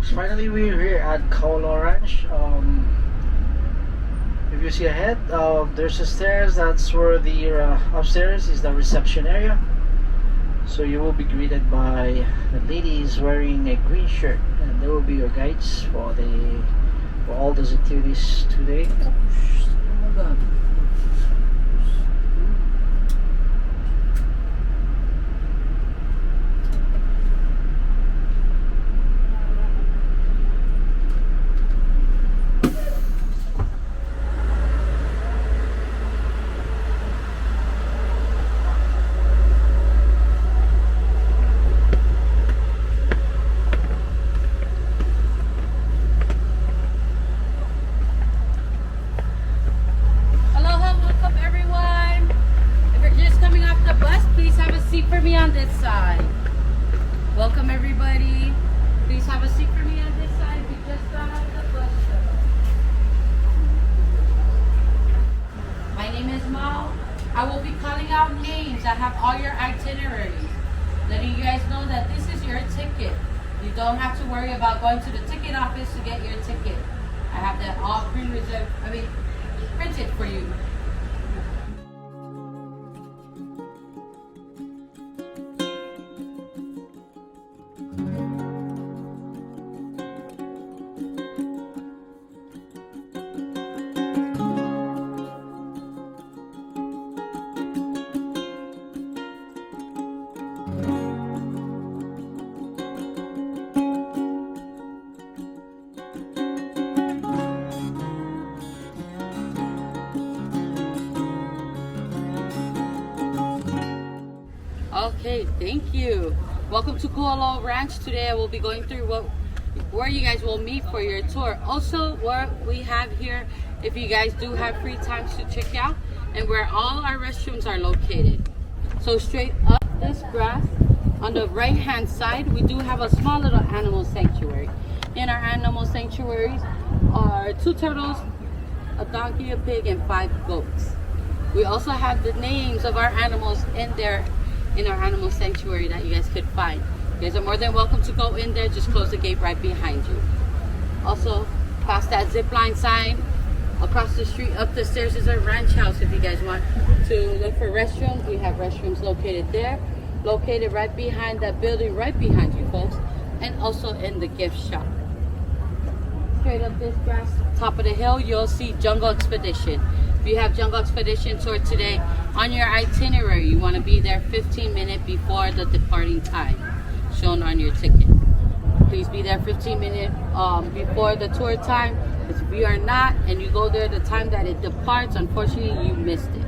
folks, finally we're here at Kualoa Ranch. If you see ahead, there's the stairs. That's where the upstairs is the reception area. So you will be greeted by the ladies wearing a green shirt, and they will be your guides for all those activities today. Oh my God. Welcome everybody. Please have a seat for me on this side. We just got off the bus. My name is Mao. I will be calling out names. I have all your itineraries. Letting you guys know that this is your ticket. You don't have to worry about going to the ticket office to get your ticket. I have that all printed for you. Okay, thank you. Welcome to Kualoa Ranch. Today I will be going through where you guys will meet for your tour. Also, what we have here, if you guys do have free times to check out, and where all our restrooms are located. So straight up this grass, on the right hand side, we do have a small little animal sanctuary. In our animal sanctuaries are 2 turtles, a donkey, a pig, and 5 goats. We also have the names of our animals in there in our animal sanctuary that you guys could find. You guys are more than welcome to go in there. Just close the gate right behind you. Also, past that zip line sign, across the street, up the stairs is our ranch house. If you guys want to look for restrooms, we have restrooms located there, located right behind that building, right behind you folks, and also in the gift shop. Straight up this grass, top of the hill, you'll see Jungle Expedition. If you have Jungle Expedition tour today on your itinerary, you want to be there 15 minutes before the departing time shown on your ticket. Please be there 15 minutes before the tour time. If you are not and you go there the time that it departs, unfortunately you missed it.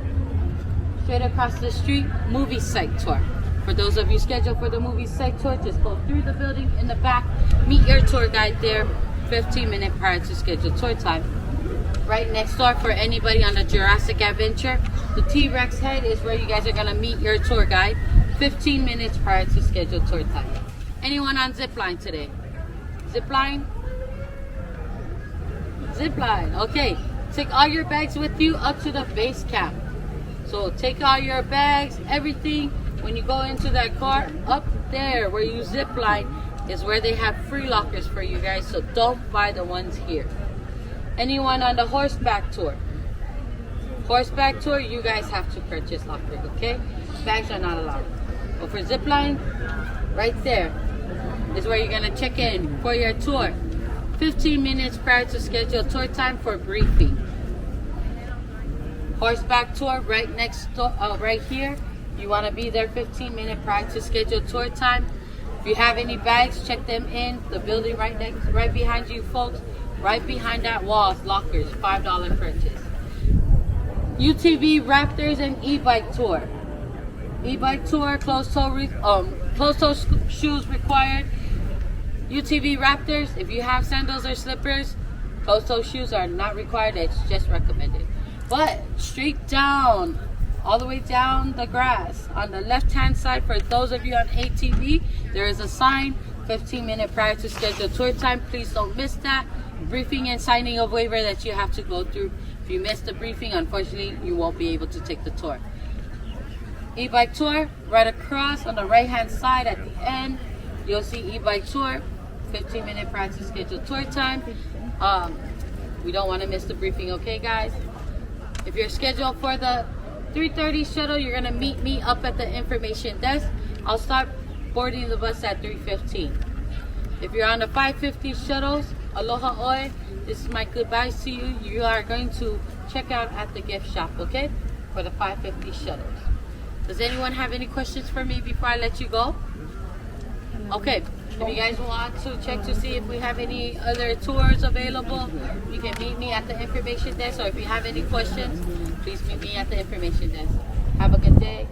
Straight across the street, movie site tour. For those of you scheduled for the movie site tour, just go through the building in the back, meet your tour guide there 15 minutes prior to scheduled tour time. Right next door, for anybody on the Jurassic Adventure, the T-Rex head is where you guys are gonna meet your tour guide 15 minutes prior to scheduled tour time. Anyone on zipline today? Zipline? Zipline, okay. Take all your bags with you up to the base camp. So take all your bags, everything. When you go into that car, up there where you zipline is where they have free lockers for you guys, so don't buy the ones here. Anyone on the horseback tour? Horseback tour, you guys have to purchase lockers, okay? Bags are not allowed. But for zipline, right there is where you're gonna check in for your tour. 15 minutes prior to scheduled tour time for briefing. Horseback tour right next door, right here. You wanna be there 15 minutes prior to scheduled tour time. If you have any bags, check them in the building right behind you folks. Right behind that wall is lockers, $5 purchase. UTV Raptors and e-bike tour. E-bike tour, closed-toe shoes required. UTV Raptors, if you have sandals or slippers, closed-toe shoes are not required, it's just recommended. But straight down, all the way down the grass, on the left-hand side, for those of you on ATV, there is a sign, 15 minutes prior to scheduled tour time. Please don't miss that. Briefing and signing of waiver that you have to go through. If you miss the briefing, unfortunately, you won't be able to take the tour. E-bike tour, right across on the right-hand side at the end, you'll see e-bike tour, 15-minute prior to scheduled tour time. We don't want to miss the briefing, okay, guys? If you're scheduled for the 3:30 shuttle, you're gonna meet me up at the information desk. I'll start boarding the bus at 3:15. If you're on the 5:50 shuttles, aloha oe, this is my goodbyes to you. You are going to check out at the gift shop, okay? For the 5:50 shuttles. Does anyone have any questions for me before I let you go? Okay, if you guys want to check to see if we have any other tours available, you can meet me at the information desk, or if you have any questions, please meet me at the information desk. Have a good day.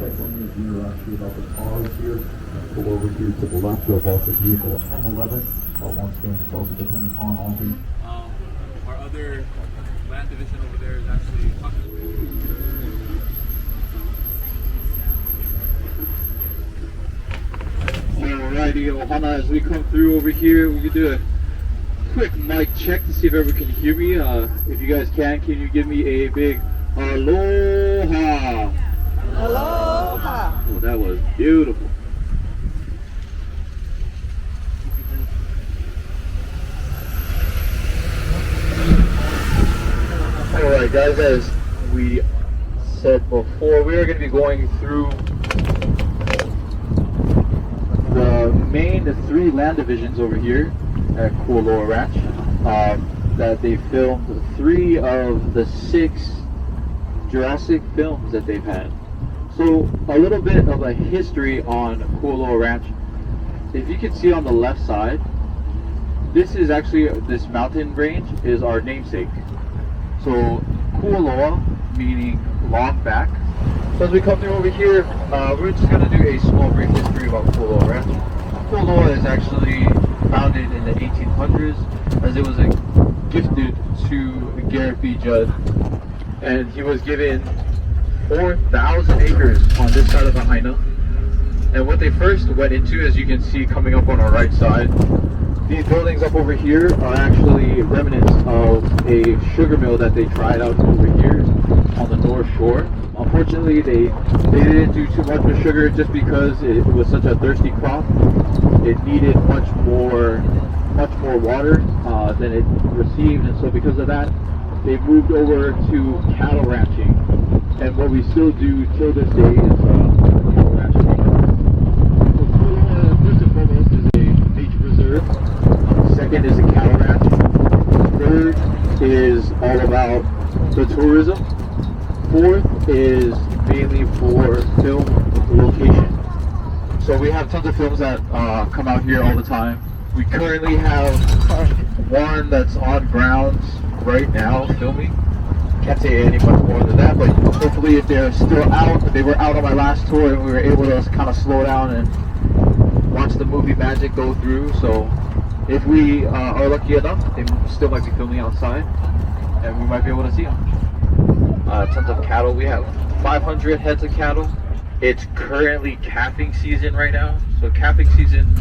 cycling is you're actually about the pause here. Go over here to the left of also vehicle M11. Once again, it's also depending on all the. Our other land division over there is actually. Alrighty, Ohana, as we come through over here, we can do a quick mic check to see if everyone can hear me. If you guys can you give me a big aloha? Aloha! Oh, that was beautiful. Alright guys, as we said before, we are going to be going through the main 3 land divisions over here at Kualoa Ranch that they filmed 3 of the 6 Jurassic films that they've had. So a little bit of a history on Kualoa Ranch. If you can see on the left side, this is actually, this mountain range is our namesake. So Kualoa meaning long back. So as we come through over here, we're just going to do a small brief history about Kualoa Ranch. Kualoa is actually founded in the 1800s as it was gifted to Garrett B. Judd, and he was given 4,000 acres on this side of the Haina. And what they first went into, as you can see coming up on our right side, these buildings up over here are actually remnants of a sugar mill that they tried out over here on the North Shore. Unfortunately, they didn't do too much with sugar just because it was such a thirsty crop. It needed much more water than it received, and so because of that, they moved over to cattle ranching. And what we still do till this day is cattle ranching. First and foremost is a nature reserve. Second is a cattle ranch. Third is all about the tourism. Fourth is mainly for film location. So we have tons of films that come out here all the time. We currently have one that's on grounds right now filming. Can't say any much more than that, but hopefully if they're still out, they were out on my last tour and we were able to kind of slow down and watch the movie magic go through. So if we are lucky enough, they still might be filming outside and we might be able to see them. Tons of cattle. We have 500 heads of cattle. It's currently calving season right now. So calving season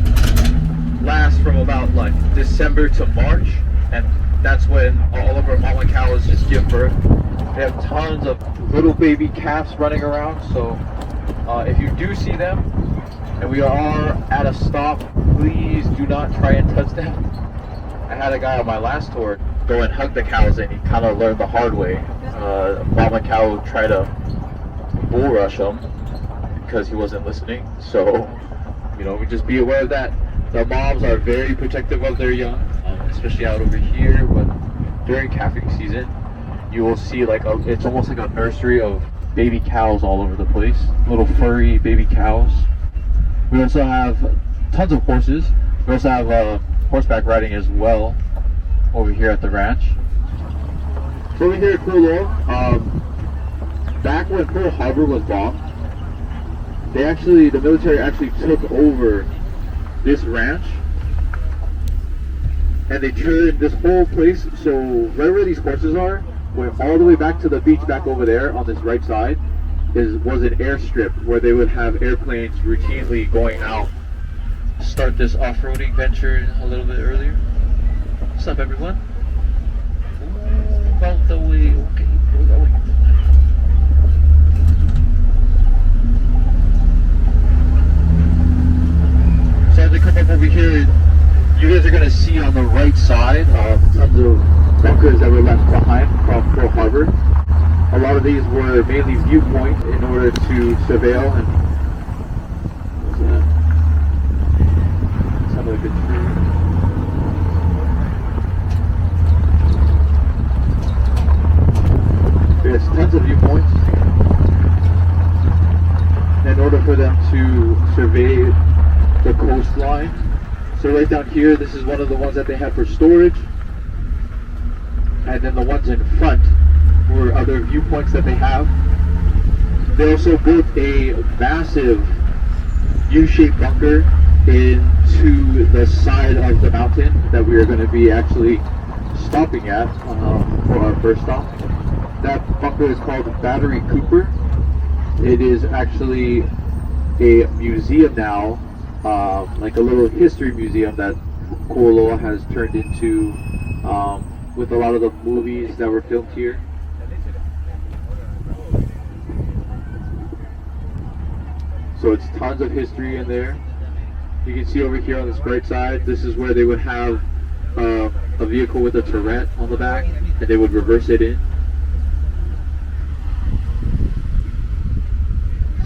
lasts from about like December to March, and that's when all of our mama cows just give birth. We have tons of little baby calves running around. So if you do see them and we are at a stop, please do not try and touch them. I had a guy on my last tour go and hug the cows, and he kind of learned the hard way. Mama cow tried to bull rush him because he wasn't listening. So, you know, we just be aware of that. The moms are very protective of their young, especially out over here. But during calving season, you will see like it's almost like a nursery of baby cows all over the place. Little furry baby cows. We also have tons of horses. We also have horseback riding as well over here at the ranch. So over here at Kualoa, back when Pearl Harbor was bombed, the military actually took over this ranch and they turned this whole place. So right where these horses are, went all the way back to the beach back over there on this right side was an airstrip where they would have airplanes routinely going out. Start this off-roading venture a little bit earlier. What's up, everyone? About the way. Okay, we're going. So as we come up over here, you guys are going to see on the right side tons of bunkers that were left behind from Pearl Harbor. A lot of these were mainly viewpoint in order to surveil and. What's that? Let's have a good tree. There's tons of viewpoints in order for them to survey the coastline. So right down here, this is one of the ones that they have for storage. And then the ones in front were other viewpoints that they have. They also built a massive U-shaped bunker into the side of the mountain that we are going to be actually stopping at for our first stop. That bunker is called Battery Cooper. It is actually a museum now, like a little history museum that Kualoa has turned into with a lot of the movies that were filmed here. So it's tons of history in there. You can see over here on this right side, this is where they would have a vehicle with a turret on the back, and they would reverse it in.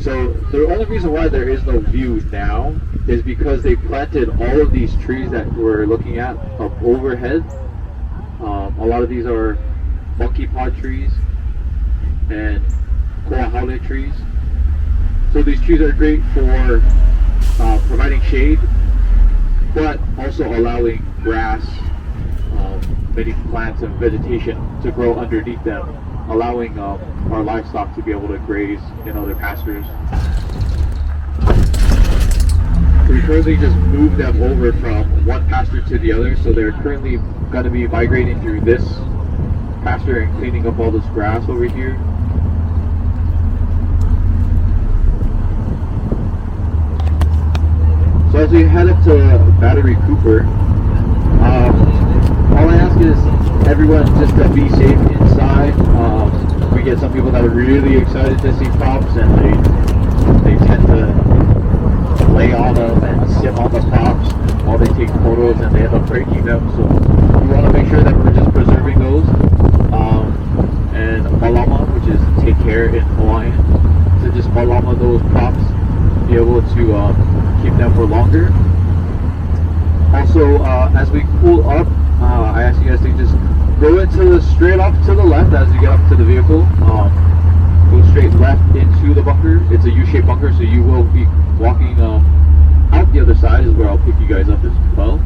So the only reason why there is no view now is because they planted all of these trees that we're looking at up overhead. A lot of these are monkey pod trees and Kohala trees. So these trees are great for providing shade, but also allowing grass, many plants and vegetation to grow underneath them, allowing our livestock to be able to graze in other pastures. We currently just moved them over from one pasture to the other, so they're currently going to be migrating through this pasture and cleaning up all this grass over here. So as we head up to Battery Cooper, all I ask is everyone just to be safe inside. We get some people that are really excited to see props, and they tend to lay on them and sit on the props while they take photos, and they end up breaking them. So we want to make sure that we're just preserving those. And malama, which is take care in Hawaiian, to just malama those props, be able to keep them for longer. Also, as we pull up, I ask you guys to just go straight off to the left as you get up to the vehicle. Go straight left into the bunker. It's a U-shaped bunker, so you will be walking out the other side, is where I'll pick you guys up as well.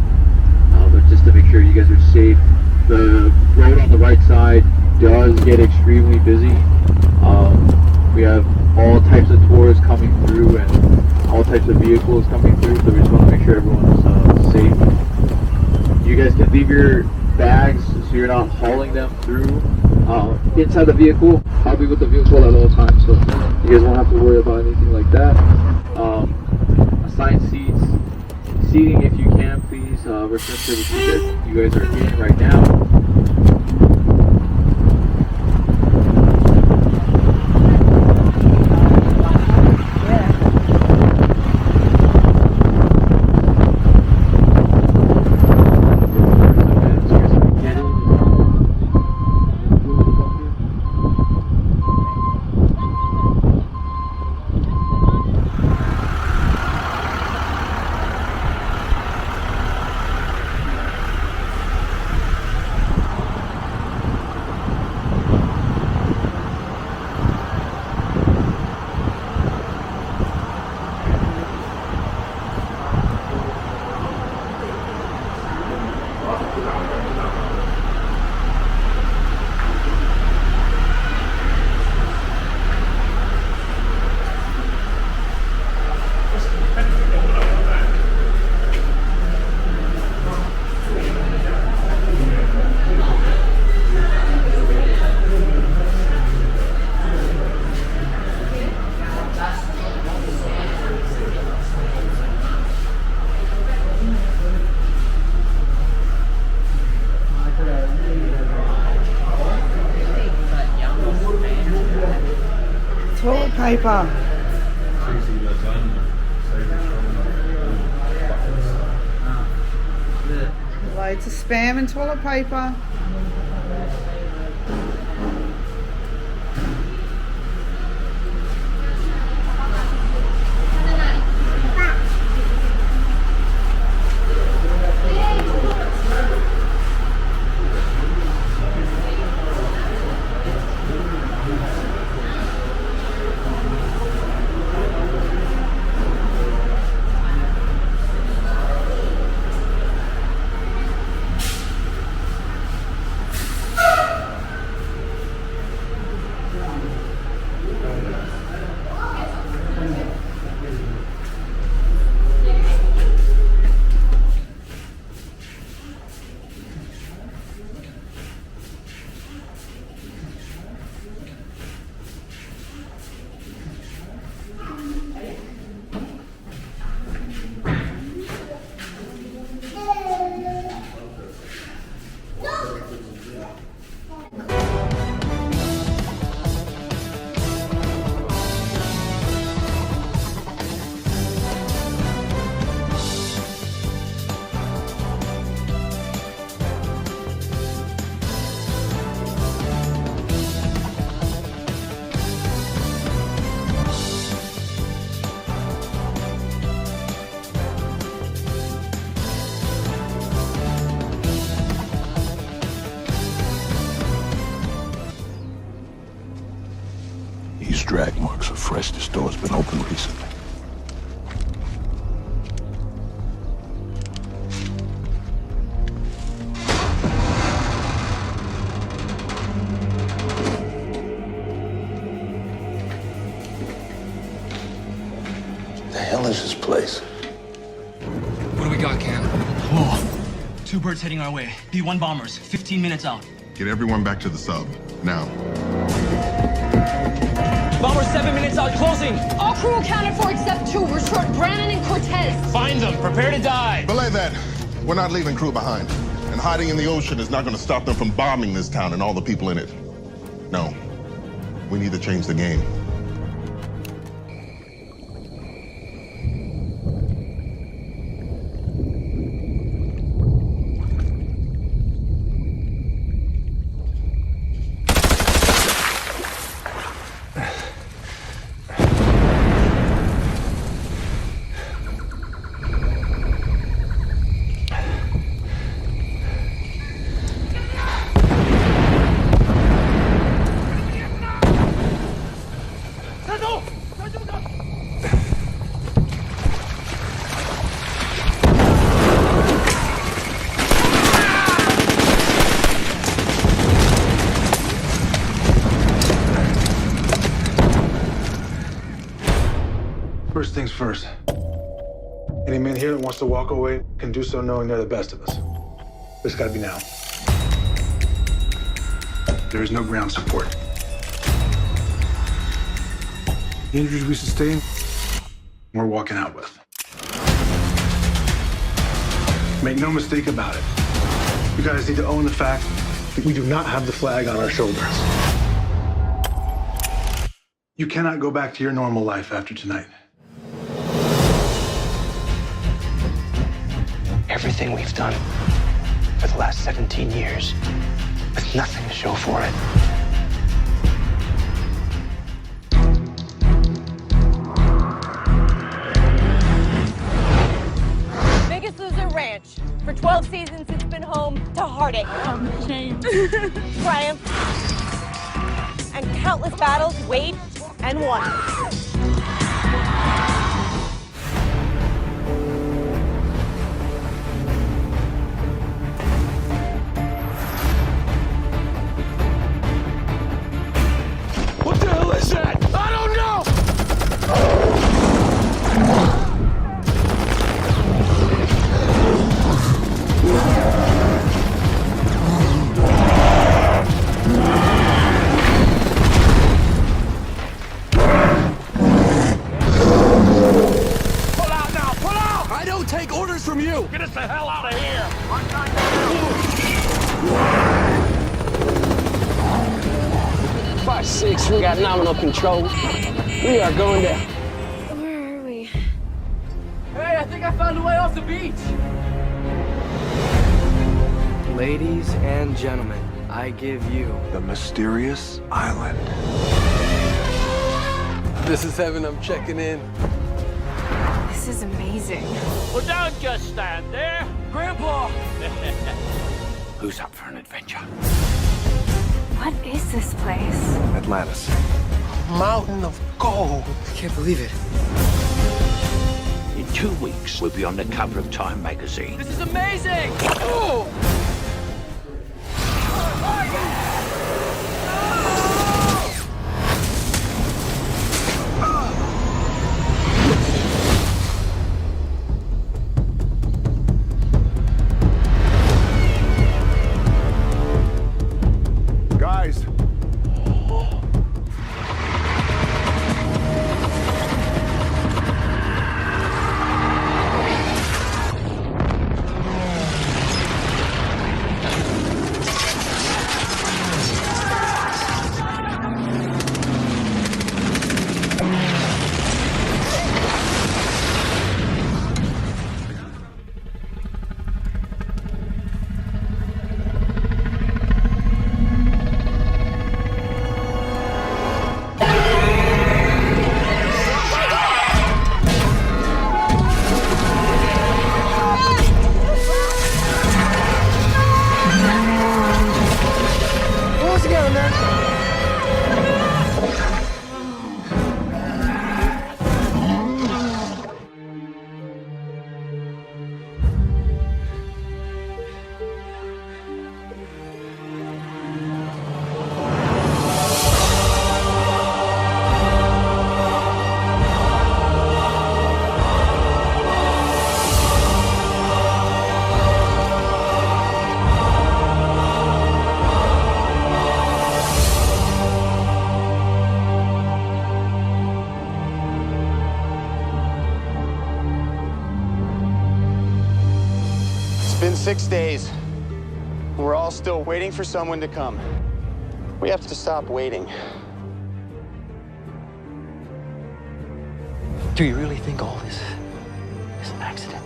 But just to make sure you guys are safe, the road on the right side does get extremely busy. We have all types of tours coming through and all types of vehicles coming through, so we just want to make sure everyone's safe. You guys can leave your bags so you're not hauling them through inside the vehicle. I'll be with the vehicle at all times, so you guys won't have to worry about anything like that. Assigned seating if you can, please reference to the seat that you guys are in right now. Toilet paper. Loads of spam and toilet paper. fresh the store's been open recently. The hell is this place? What do we got, Cam? Whoa. 2 birds heading our way. B-1 bombers, 15 minutes out. Get everyone back to the sub, now. Bombers 7 minutes out, closing! All crew accounted for except 2. We're short Brannon and Cortez. Find them, prepare to die! Belay that. We're not leaving crew behind. And hiding in the ocean is not going to stop them from bombing this town and all the people in it. No. We need to change the game. First things first. Any man here that wants to walk away can do so knowing they're the best of us. But it's gotta be now. There is no ground support. The injuries we sustained, we're walking out with. Make no mistake about it. You guys need to own the fact that we do not have the flag on our shoulders. You cannot go back to your normal life after tonight. Everything we've done for the last 17 years, with nothing to show for it. Biggest Loser Ranch. For 12 seasons, it's been home to heartache, triumph, and countless battles waged and won. What the hell is that? I don't know! Pull out now! Pull out! I don't take orders from you! Get us the hell out of here! 5-6, we got nominal control. We are going down. Where are we? Hey, I think I found a way off the beach. Ladies and gentlemen, I give you The mysterious island. This is heaven. I'm checking in. This is amazing. Well, don't just stand there. Grandpa! Who's up for an adventure? What is this place? Atlantis. Mountain of gold. I can't believe it. In 2 weeks, we'll be on the cover of Time magazine. This is amazing! Oh! Guys. been 6 days. We're all still waiting for someone to come. We have to stop waiting. Do you really think all this is an accident?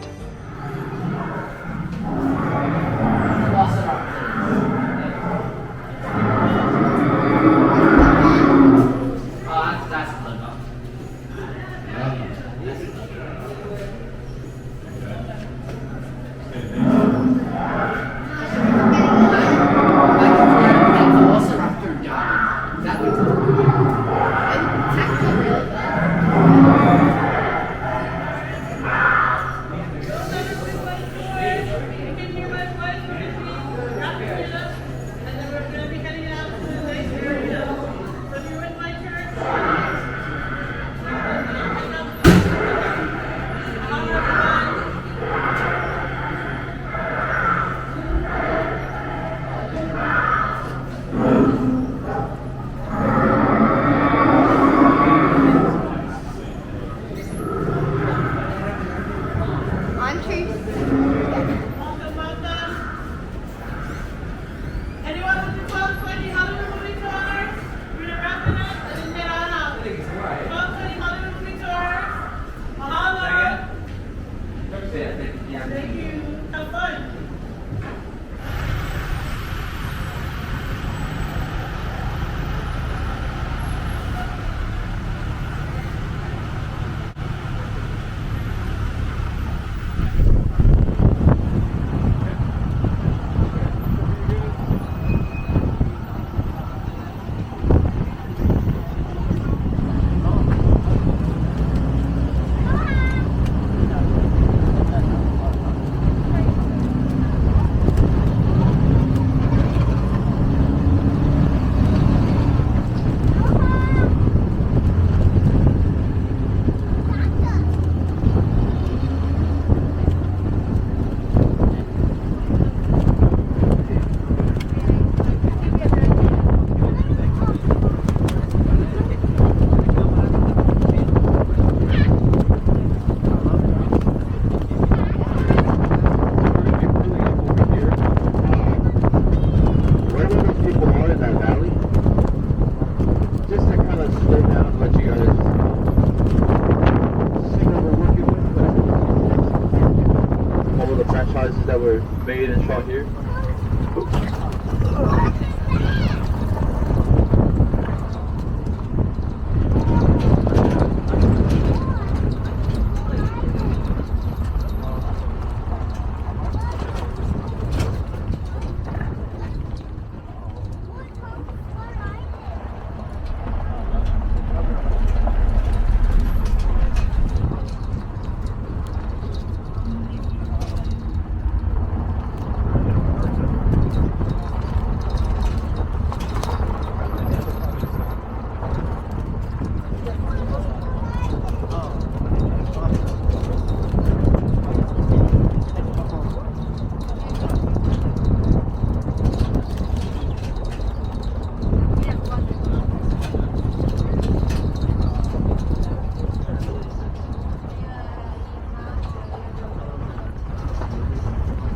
That were made and shot here.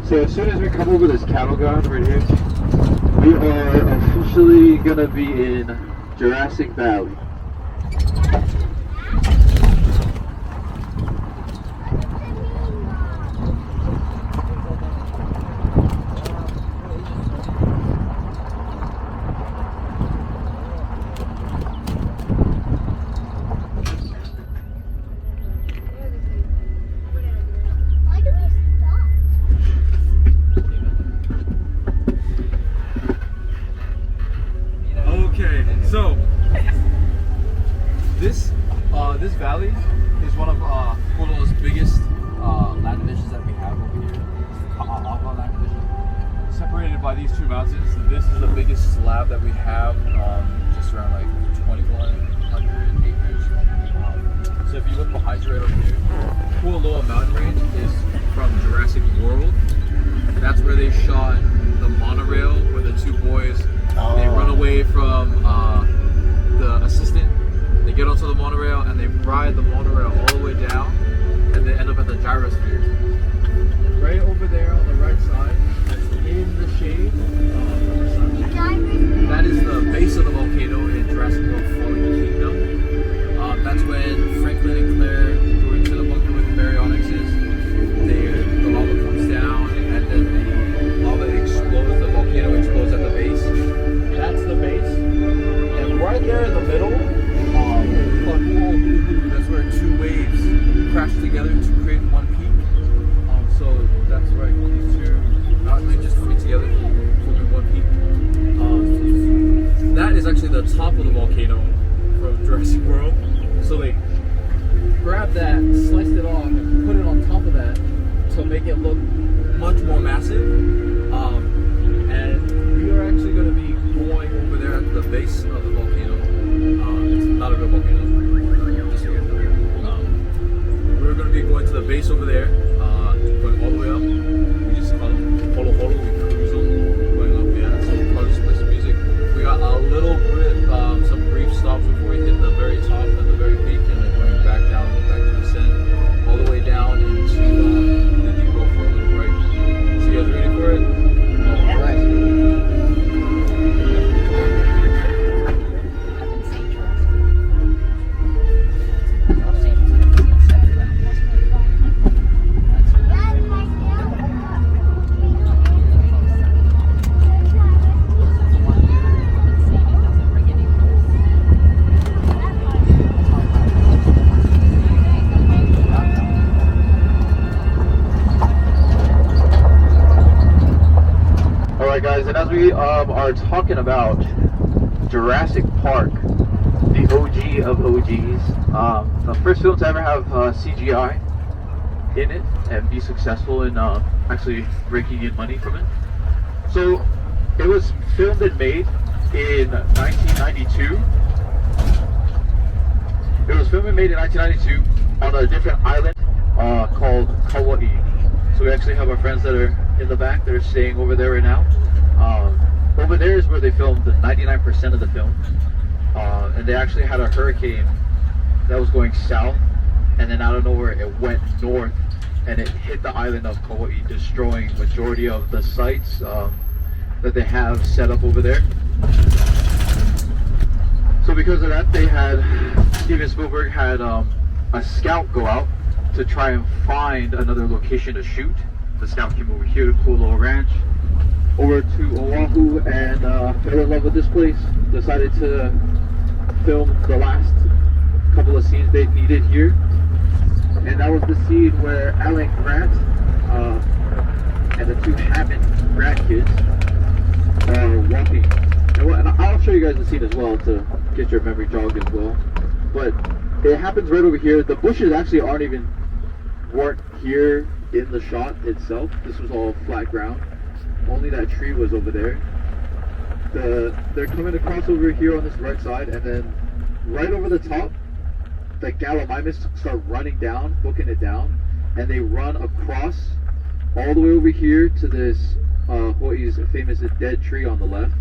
So as soon as we come over this cattle ground right here, we are officially gonna be in Jurassic Valley. So this valley is one of Kualoa's biggest land divisions that we have over here. Kahala land division, separated by these two mountains. This is the biggest slab that we have, just around like 2,100 acres. So if you look behind you right over here, Kualoa Mountain Range is from Jurassic World. That's where they shot the monorail, where the two boys they run away from the assistant. They get onto the monorail and they ride the monorail all the way down, and they end up at the Gyrosphere. Right over there on the right side. together to create one peak. So that's right, these two mountain ranges coming together, forming one peak. That is actually the top of the volcano from Jurassic World. So they grabbed that, sliced it off, and put it on top of that to make it look much more massive. And we are actually going to be going over there at the base of the volcano. It's not a real volcano. We're going to be going to the base over there, going all the way up. We just call it Holo Holo. We cruise them, going up. Yeah, so we'll probably just play some music. We got a little bit, some brief stops before we hit the very top and the very peak, and then going back down, back to descent, all the way down into the depot for a little break. So you guys ready for it? All right. Guys, and as we are talking about Jurassic Park, the OG of OGs, the first film to ever have CGI in it and be successful in actually raking in money from it. So it was filmed and made in 1992. It was filmed and made in 1992 on a different island called Kauai. So we actually have our friends that are in the back. They're staying over there right now. Over there is where they filmed 99% of the film, and they actually had a hurricane that was going south, and then out of nowhere it went north, and it hit the island of Kauai, destroying majority of the sites that they have set up over there. So because of that, they had Steven Spielberg had a scout go out to try and find another location to shoot. The scout came over here to Kualoa Ranch, over to Oahu, and fell in love with this place. Decided to film the last couple of scenes they needed here, and that was the scene where Alan Grant and the two Hammond Grant kids are walking. And I'll show you guys the scene as well to get your memory jogged as well. But it happens right over here. The bushes actually weren't here in the shot itself. This was all flat ground. Only that tree was over there. They're coming across over here on this right side, and then right over the top, the Gallimimus start running down, booking it down, and they run across all the way over here to this Hawaii's famous dead tree on the left,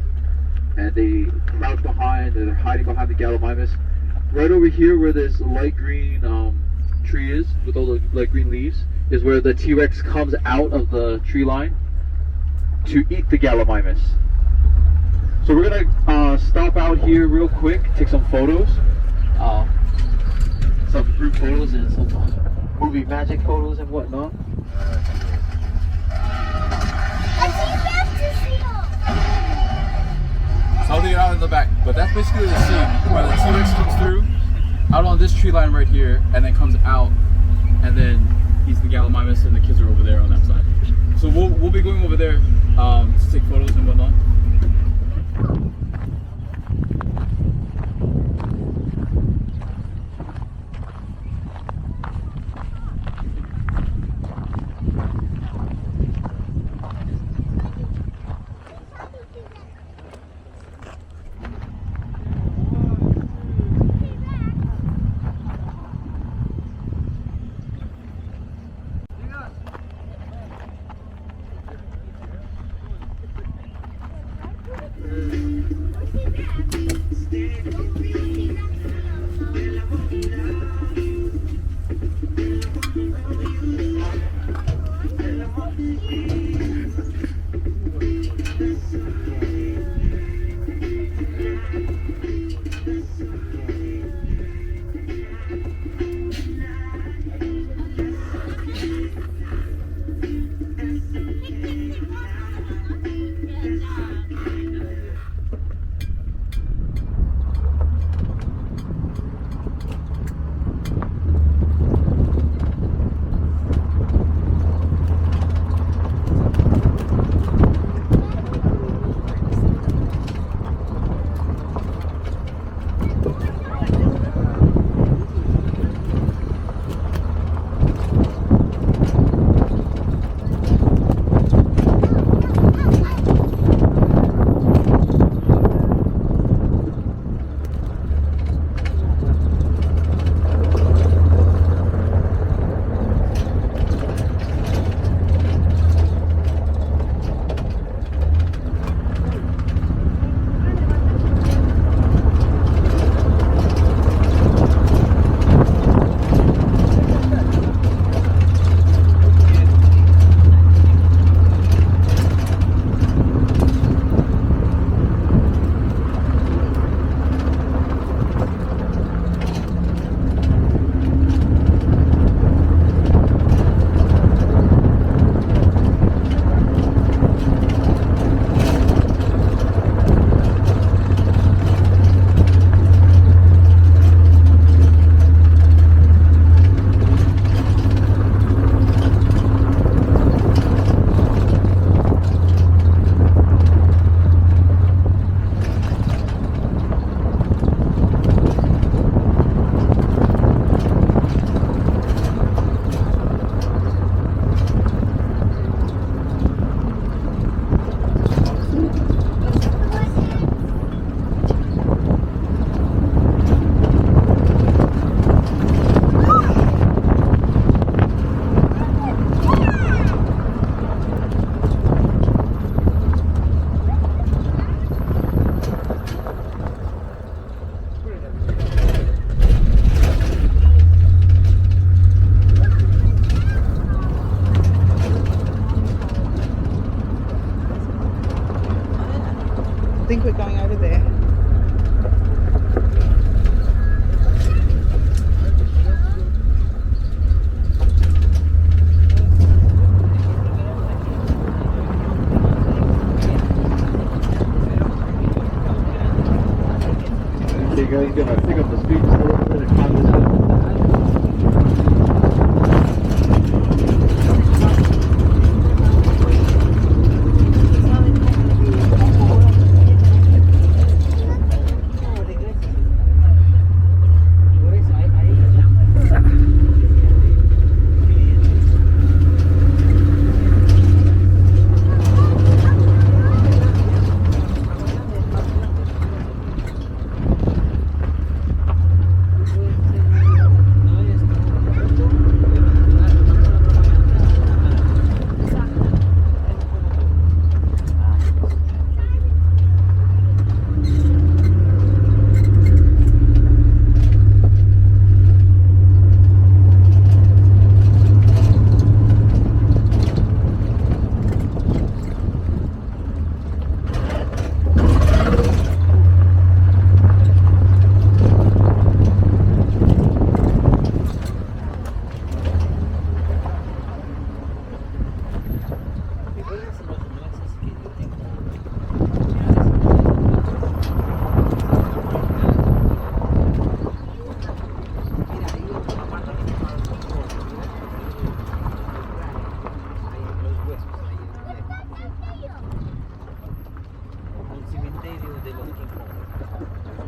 and they crouch behind, and they're hiding behind the Gallimimus. Right over here where this light green tree is, with all the light green leaves, is where the T-Rex comes out of the tree line to eat the Gallimimus. So we're gonna stop out here real quick, take some photos, some group photos and some movie magic photos and whatnot. So I'll leave it out in the back, but that's basically the scene where the T-Rex comes through, out on this tree line right here, and then comes out, and then eats the Gallimimus, and the kids are over there on that side. So we'll be going over there to take photos and whatnot. gonna pick up the speed just a little bit and climb this hill.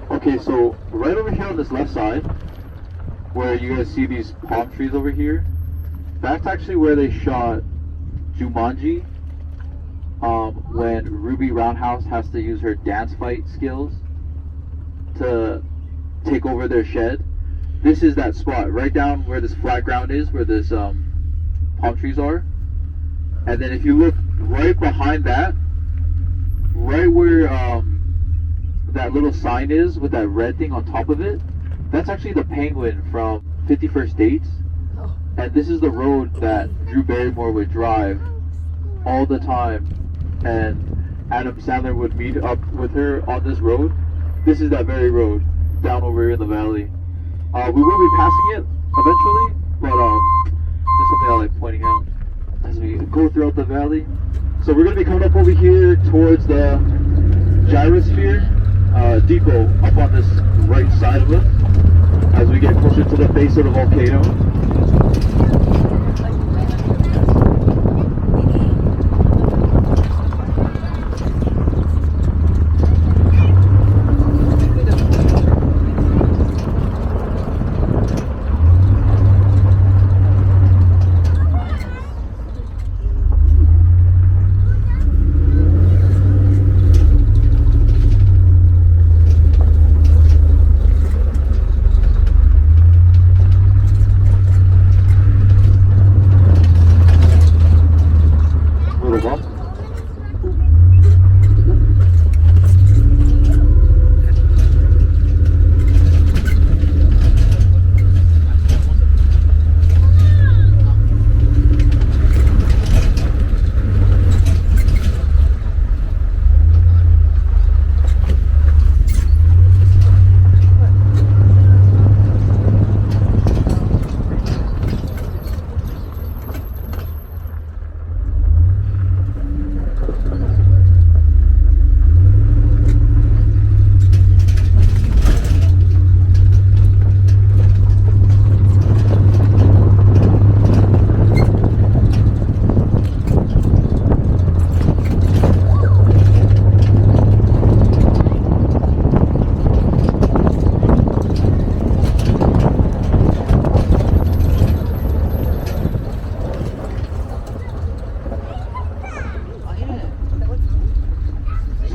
Okay, so right over here on this left side, where you guys see these palm trees over here, that's actually where they shot Jumangi, when Ruby Roundhouse has to use her dance fight skills to take over their shed. This is that spot, right down where this flat ground is, where this palm trees are. And then if you look right behind that, right where that little sign is with that red thing on top of it, that's actually the penguin from 50 First Dates. And this is the road that Drew Barrymore would drive all the time, and Adam Sandler would meet up with her on this road. This is that very road down over here in the valley. We will be passing it eventually, but just something I like pointing out as we go throughout the valley. So we're going to be coming up over here towards the Gyrosphere depot up on this right side of us as we get closer to the base of the volcano.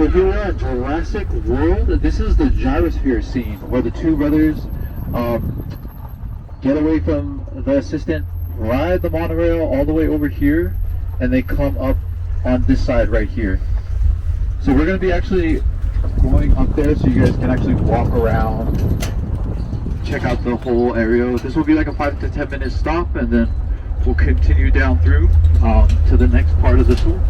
So here we are in Jurassic World. This is the Gyrosphere scene where the two brothers get away from the assistant, ride the monorail all the way over here, and they come up on this side right here. So we're going to be actually going up there so you guys can actually walk around, check out the whole area. This will be like a 5 to 10 minute stop, and then we'll continue down through to the next part of the tour.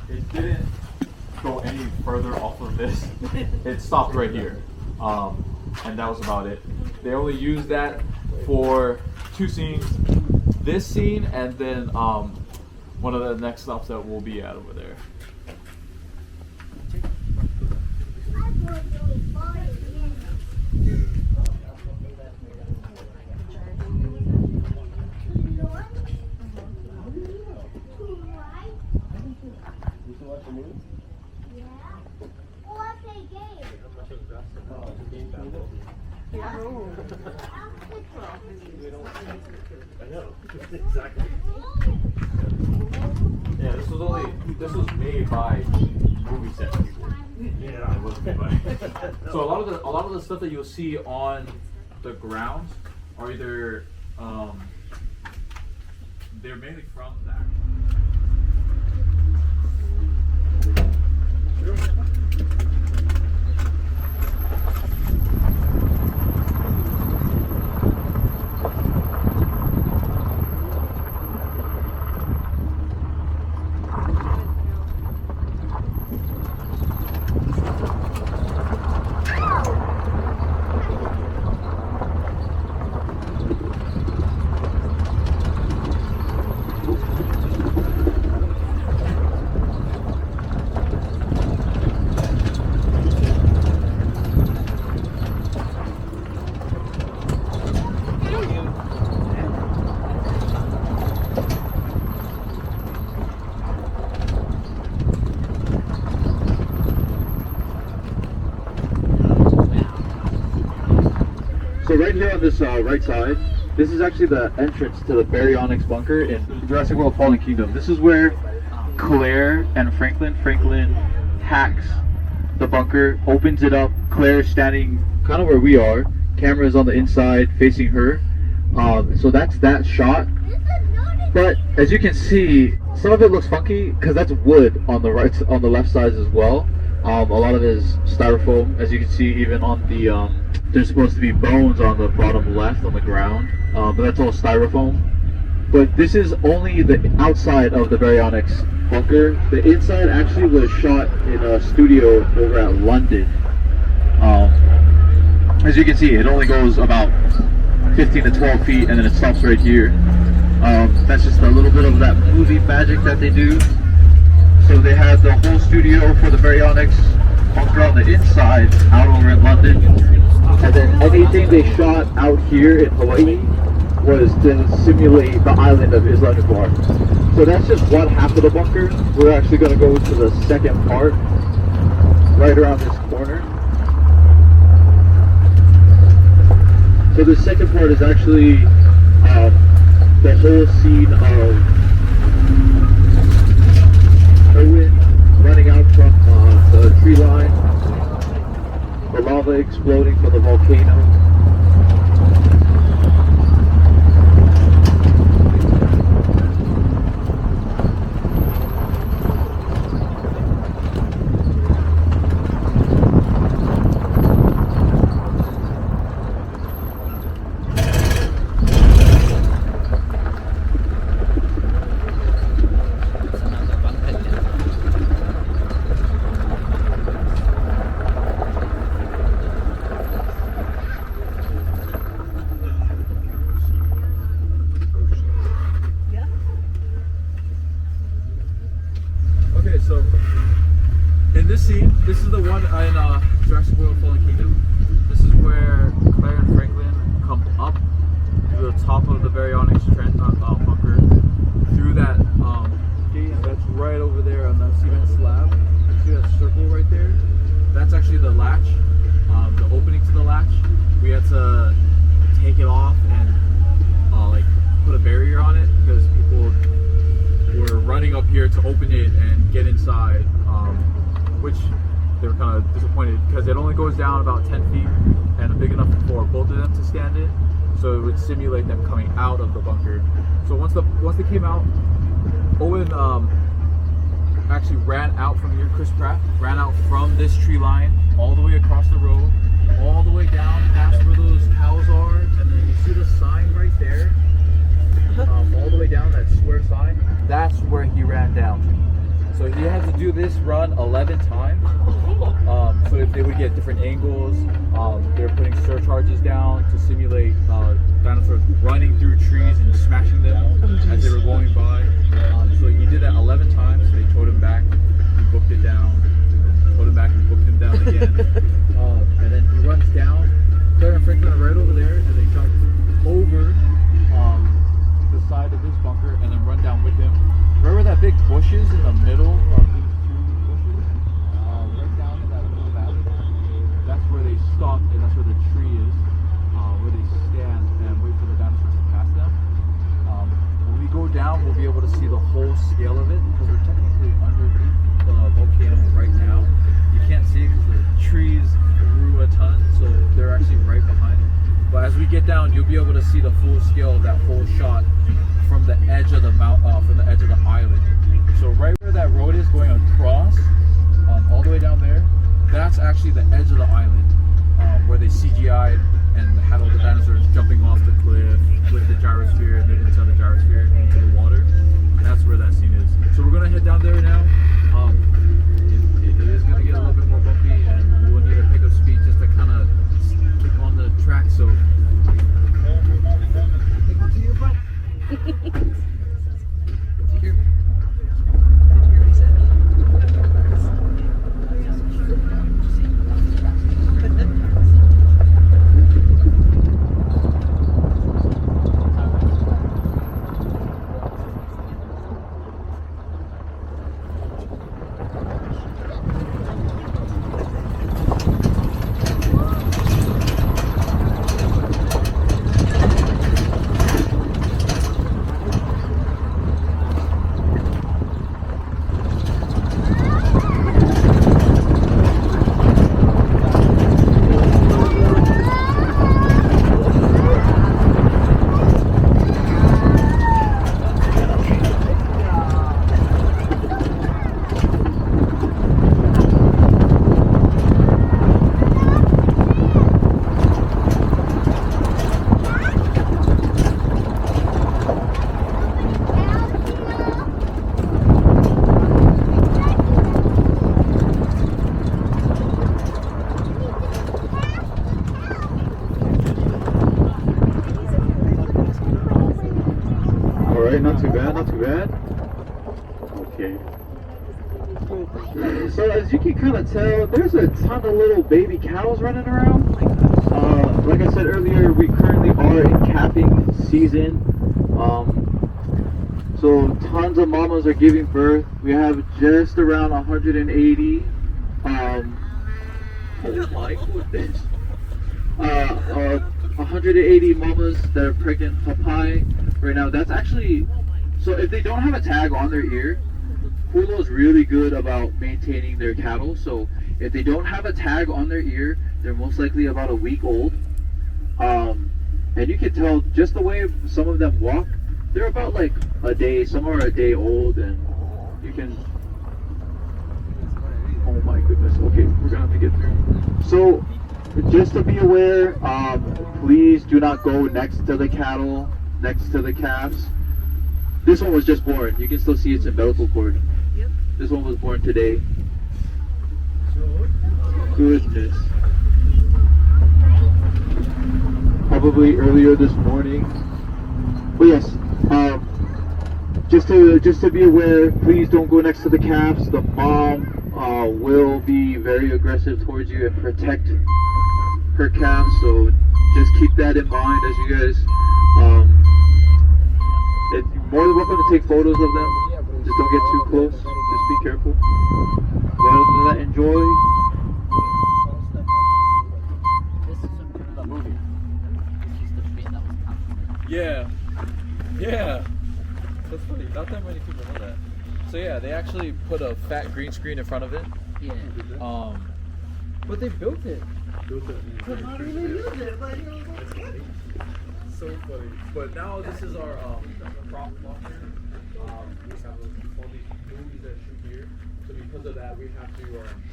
it didn't go any further off of this. It stopped right here, and that was about it. They only used that for 2 scenes, this scene and then one of the next stops that we'll be at over there. Exactly. Yeah, this was made by movie set people. Yeah, it wasn't made by. So a lot of the stuff that you'll see on the ground are either they're mainly from that. So right here on this right side, this is actually the entrance to the Baryonyx Bunker in Jurassic World Fallen Kingdom. This is where Clair and Franklin hacks the bunker, opens it up. Claire standing kind of where we are. Camera is on the inside facing her. So that's that shot. But as you can see, some of it looks funky because that's wood on the right, on the left side as well. A lot of it is styrofoam, as you can see. Even on the there's supposed to be bones on the bottom left on the ground, but that's all styrofoam. But this is only the outside of the Baryonyx bunker. The inside actually was shot in a studio over at London. As you can see, it only goes about 15 to 12 feet and then it stops right here. That's just a little bit of that movie magic that they do. So they had the whole studio for the Baryonyx bunker on the inside out over in London. And then anything they shot out here in Hawaii was to simulate the island of Isla Nublar. So that's just one half of the bunker. We're actually going to go to the second part, right around this corner. So the second part is actually the whole scene of Owen running out from the tree line, the lava exploding from the volcano. So, in this scene, this is the one in Jurassic World Fallen Kingdom. This is where Clair and Franklin come up to the top of the Baryonyx bunker through that gate that's right over there on the cement slab. You see that circle right there? That's actually the latch, the opening to the latch. We had to take it off and like put a barrier on it because people were running up here to open it and get inside, which they were kind of disappointed because it only goes down about 10 feet and big enough for both of them to stand in, so it would simulate them coming out of the bunker. So once they came out, Owen actually ran out from here. Chris Pratt ran out from this tree line all the way across the road, all the way down past where those cows are, and then you see the sign right there. All the way down that square sign, that's where he ran down to. So he had to do do this run 11 times. So if they would get different angles, they're putting surcharges down to simulate dinosaurs running through trees and smashing them as they were going by. So he did that 11 times. They towed him back, he booked it down, towed him back and booked him down again. And then he runs down. Clair and Franklin are right over there, and they jump over the side of this bunker and then run down with him. Remember that big bushes in the middle of these two bushes? Right down in that little valley? That's where they stop, and that's where the tree is, where they stand and wait for the dinosaurs to pass them. When we go down, we'll be able to see the whole scale of it, because we're technically underneath the volcano right now. You can't see it because the trees grew a ton, so they're actually right behind it. But as we get down, you'll be able to see the full scale of that whole shot from the edge of the from the edge of the island. So right where that road is going across, all the way down there, that's actually the edge of the island, where they CGI'd and had all the dinosaurs jumping off the cliff with the gyrosphere and then inside the gyrosphere into the water. That's where that scene is. So we're gonna head down there now. It is gonna get a little bit more bumpy, and we will need a pickup speed just to kind of keep on the track. So. Not too bad, not too bad. Okay. So as you can kind of tell, there's a ton of little baby cows running around. Like I said earlier, we currently are in calving season. So tons of mamas are giving birth. We have just around 180. Oh my goodness. 180 mamas that are pregnant papai right now. That's actually, so if they don't have a tag on their ear, Kualoa is really good about maintaining their cattle. So if they don't have a tag on their ear, they're most likely about a week old. And you can tell just the way some of them walk, they're about like a day, some are a day old, and you can, oh my goodness, okay, we're gonna have to get through. So just to be aware, please do not go next to the cattle, next to the calves. This one was just born. You can still see its umbilical cord. Yep. This one was born today. Goodness. Probably earlier this morning. But yes, just to be aware, please don't go next to the calves. The mom will be very aggressive towards you and protect her calves, so just keep that in mind as you guys, you're more than welcome to take photos of them. Just don't get too close, just be careful. But other than that, enjoy. Yeah, yeah, that's funny, not that many people know that. So yeah, they actually put a fat green screen in front of it. Yeah. But they built it. So funny. But now this is our prop launcher. We have all these movies that shoot here. So because of that, we have to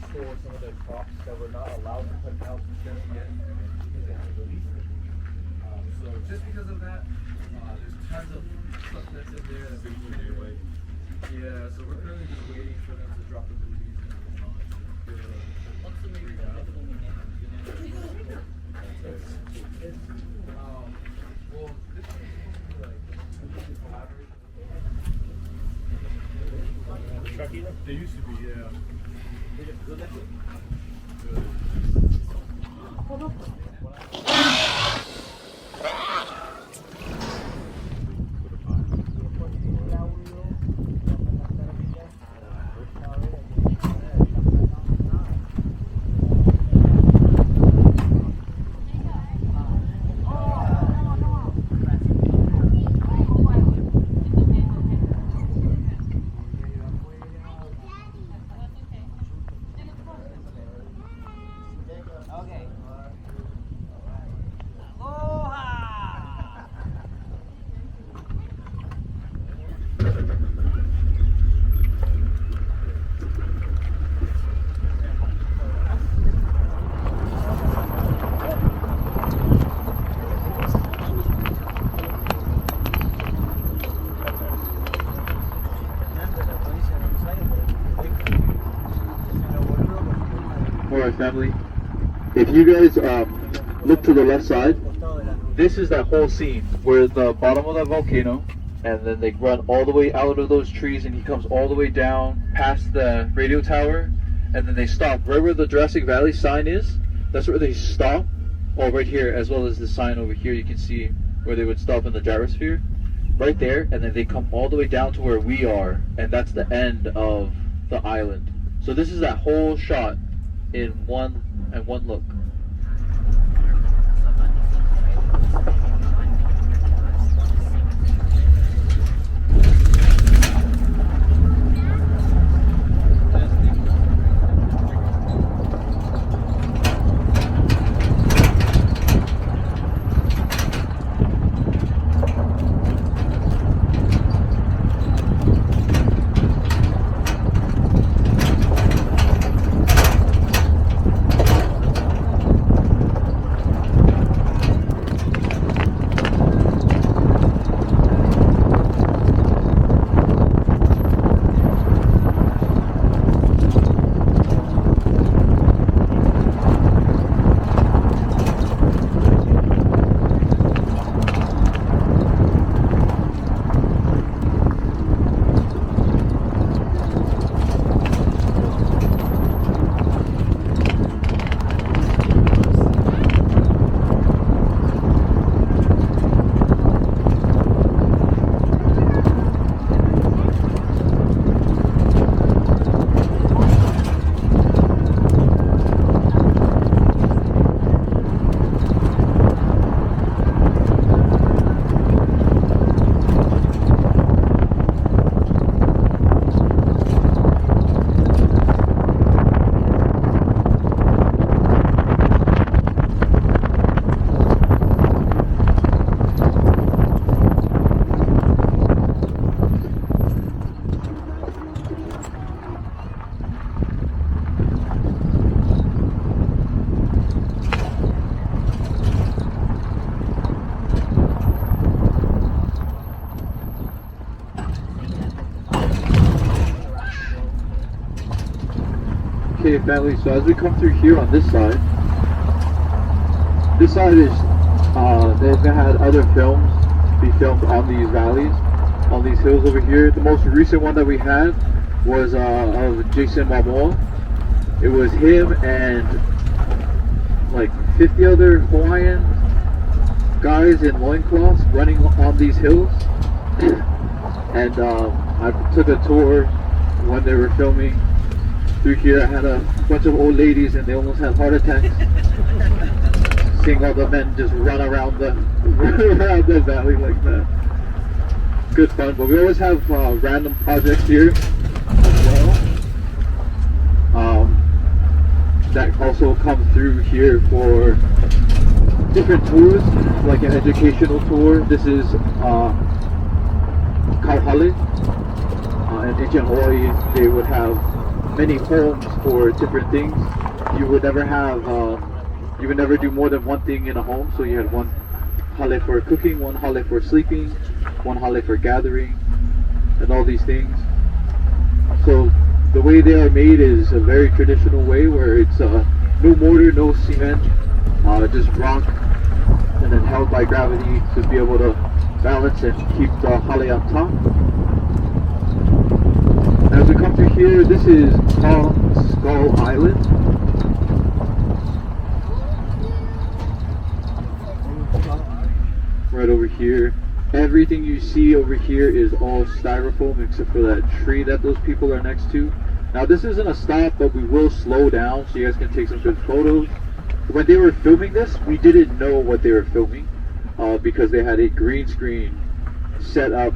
store some of the props that we're not allowed to put out just yet because they have to release them. So just because of that, there's tons of stuff that's in there that's being put away. Yeah, so we're currently just waiting for them to drop the truck either? They used to be, yeah. Alright, family. If you guys look to the left side, this is that whole scene where the bottom of that volcano, and then they run all the way out of those trees, and he comes all the way down past the radio tower, and then they stop right where the Jurassic Valley sign is. That's where they stop. Oh, right here, as well as the sign over here. You can see where they would stop in the gyrosphere, right there, and then they come all the way down to where we are, and that's the end of the island. So this is that whole shot in one look. Okay, family, so as we come through here on this side is, they've had other films be filmed on these valleys, on these hills over here. The most recent one that we had was of Jason Momoa. It was him and like 50 other Hawaiian guys in loincloths running on these hills. And I took a tour when they were filming through here. I had a bunch of old ladies and they almost had heart attacks seeing all the men just run around the valley like that. Good fun, but we always have random projects here as well that also come through here for different tours, like an educational tour. This is Kohala. In ancient Hawaii, they would have many homes for different things. You would never have, you would never do more than one thing in a home. So you had one hale for cooking, one hale for sleeping, one hale for gathering, and all these things. So the way they are made is a very traditional way, where it's no mortar, no cement, just rock, and then held by gravity to be able to balance and keep the hale on top. As we come through here, this is Tom Skull Island. Right over here. Everything you see over here is all styrofoam except for that tree that those people are next to. Now this isn't a stop, but we will slow down so you guys can take some good photos. When they were filming this, we didn't know what they were filming because they had a green screen set up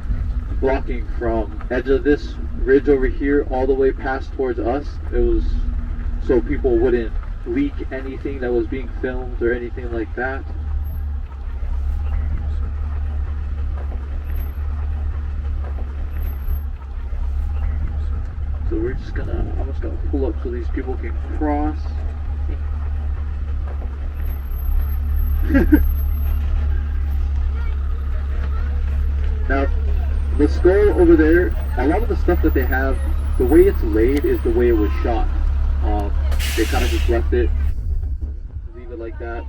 blocking from edge of this ridge over here all the way past towards us. It was so people wouldn't leak anything that was being filmed or anything like that. So we're just gonna, I'm just gonna pull up so these people can cross. Now, the skull over there, a lot of the stuff that they have, the way it's laid is the way it was shot. They kind of just left it, leave it like that.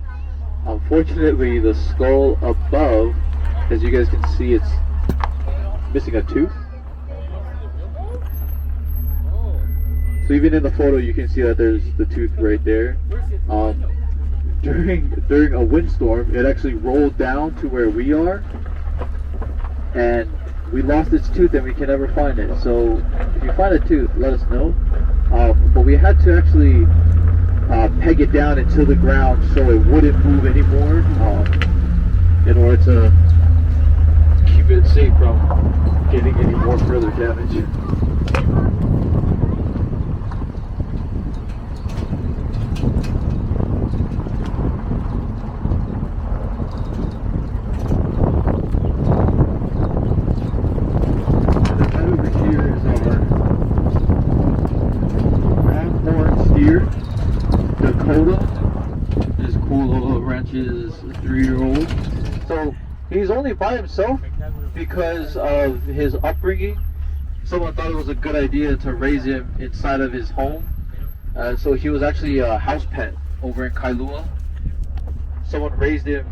Unfortunately, the skull above, as you guys can see, it's missing a tooth. So even in the photo, you can see that there's the tooth right there. During a windstorm, it actually rolled down to where we are, and we lost its tooth and we can never find it. So if you find a tooth, let us know. But we had to actually peg it down into the ground so it wouldn't move anymore in order to keep it safe from getting any more further damage. This Kualoa Ranch's 3-year-old. So he's only by himself because of his upbringing. Someone thought it was a good idea to raise him inside of his home. So he was actually a house pet over in Kailua. Someone raised him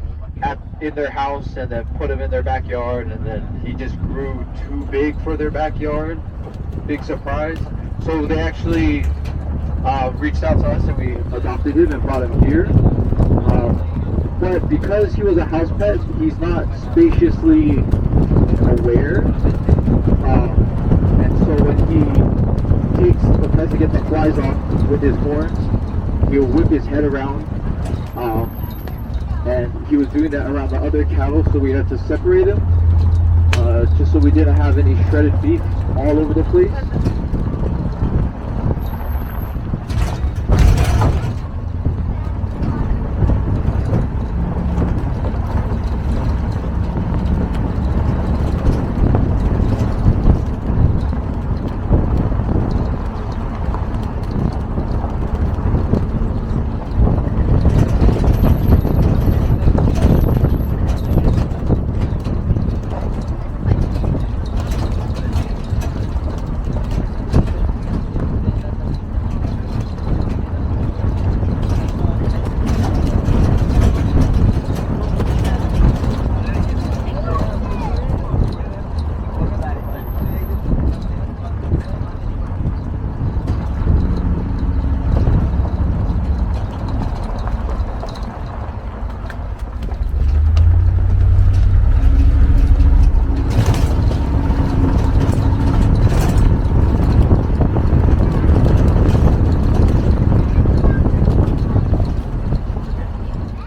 in their house and then put him in their backyard, and then he just grew too big for their backyard. Big surprise. So they actually reached out to us and we adopted him and brought him here. But because he was a house pet, he's not spaciously aware. And so when he tries to get the flies off with his horns, he'll whip his head around. And he was doing that around the other cattle, so we had to separate him. Just so we didn't have any shredded beef all over the place.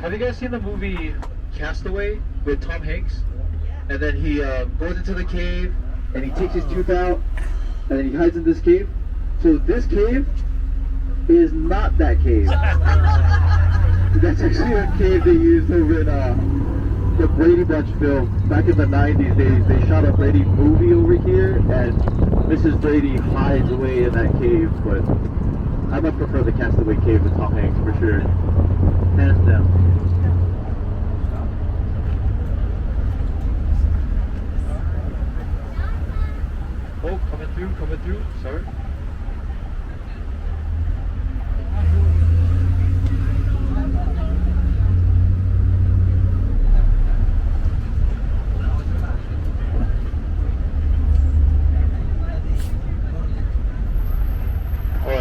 Have you guys seen the movie Castaway with Tom Hanks? And then he goes into the cave and he takes his tooth out and then he hides in this cave. So this cave is not that cave. That's actually a cave they used over in the Brady Bunch film back in the 90s. They shot a Brady movie over here and Mrs. Brady hides away in that cave, but I much prefer the Castaway cave with Tom Hanks for sure. Hands down. Oh, coming through, sorry.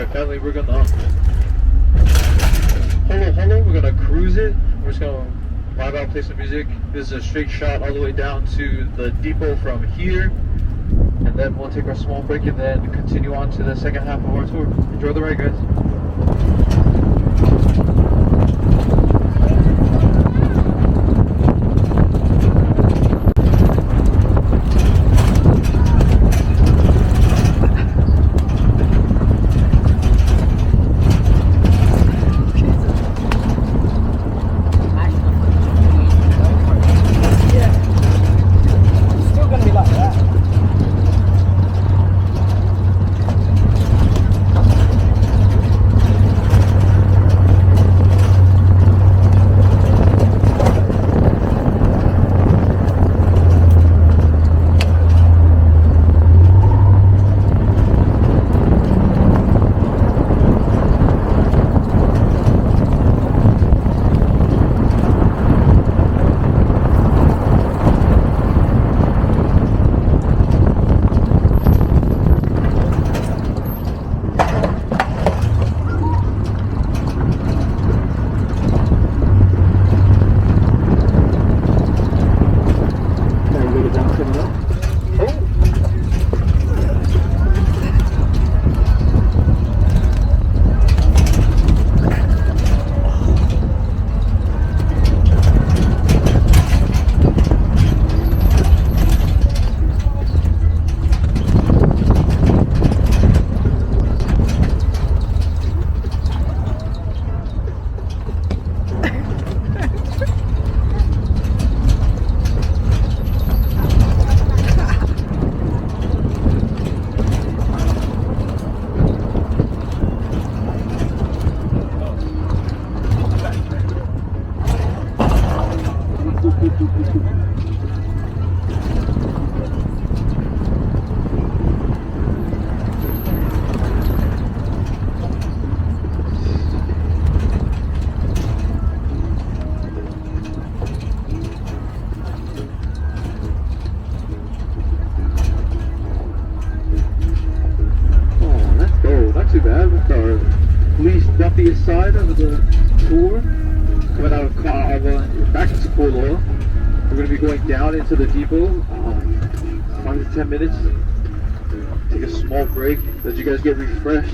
Alright, family, we're gonna holo, we're gonna cruise it. We're just gonna vibe out, play some music. This is a straight shot all the way down to the depot from here. And then we'll take our small break and then continue on to the second half of our tour. Enjoy the ride, guys. Northeast side of the tour, coming out of Kualoa, back into Kualoa. We're going to be going down into the depot, 5 to 10 minutes. Take a small break, let you guys get refreshed.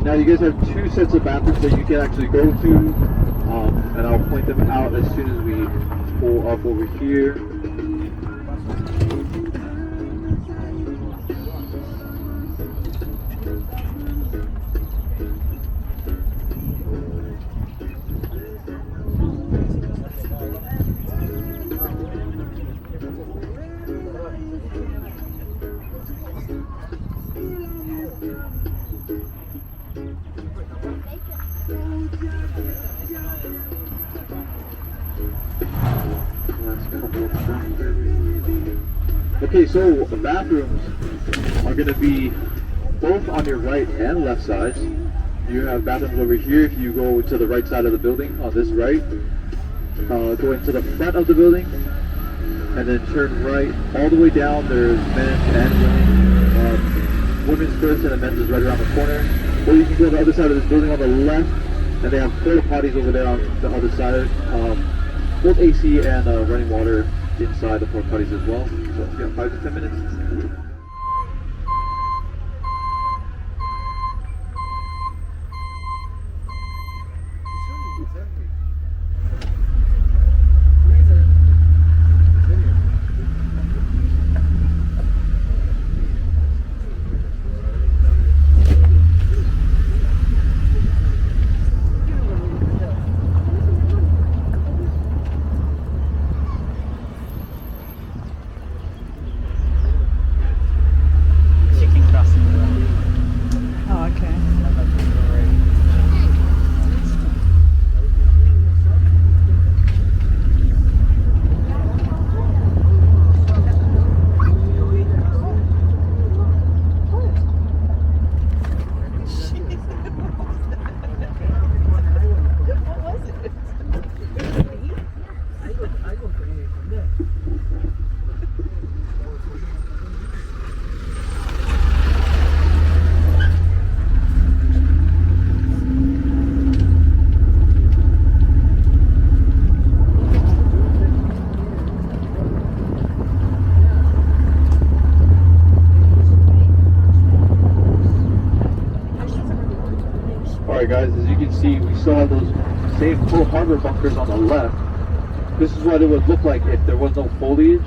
Now you guys have 2 sets of bathrooms that you can actually go to, and I'll point them out as soon as we pull up over here. Okay, so the bathrooms are going to be both on your right and left sides. You have bathrooms over here if you go to the right side of the building, on this right. Go into the front of the building, and then turn right all the way down. There's men's and women's. Women's first and the men's is right around the corner. Or you can go to the other side of this building on the left, and they have porta potties over there on the other side. Both AC and running water inside the porta potties as well. So yeah, 5 to 10 minutes. can see, we still have those same full harbor bunkers on the left. This is what it would look like if there was no foliage,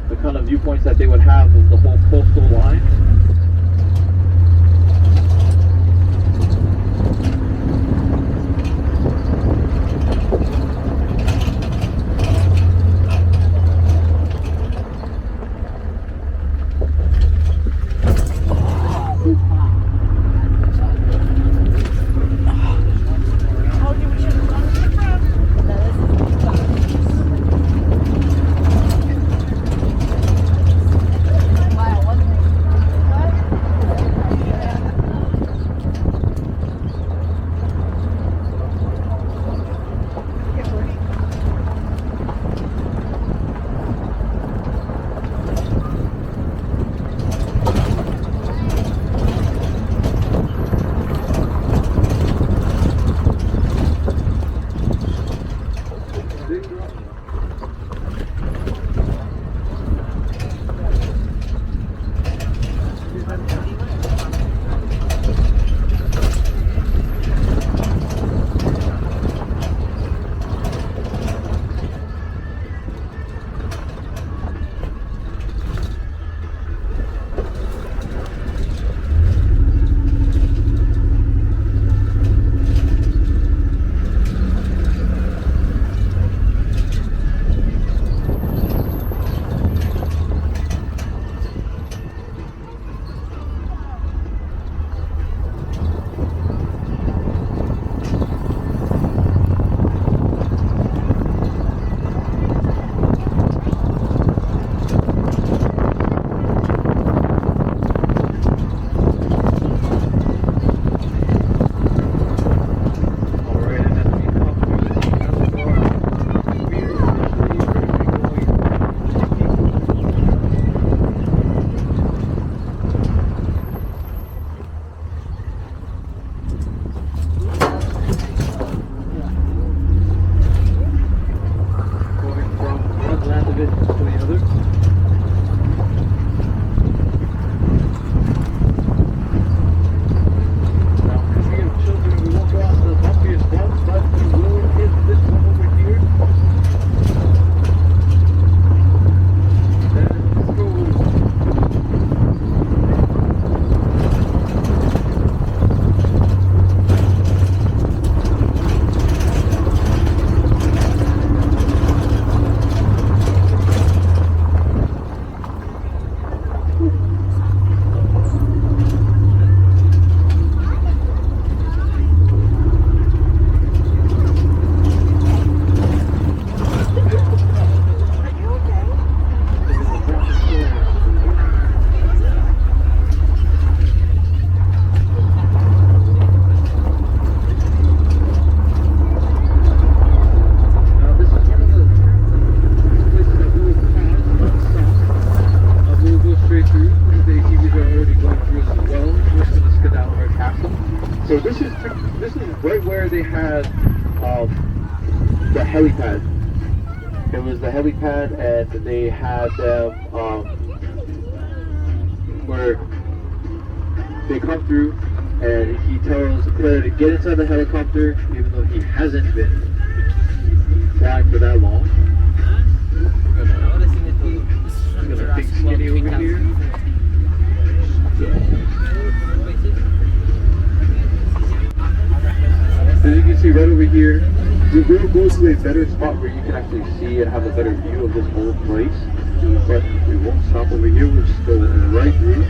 the kind of viewpoints that they would have of the whole coastal line. So this is right where they had the helipad. It was the helipad, and they had them where they come through, and he tells Claire to get inside the helicopter, even though he hasn't been flying for that long. We got a big skinny over here. So you can see right over here, we will go to a better spot where you can actually see and have a better view of this whole place. But we won't stop over here, we'll just go right through.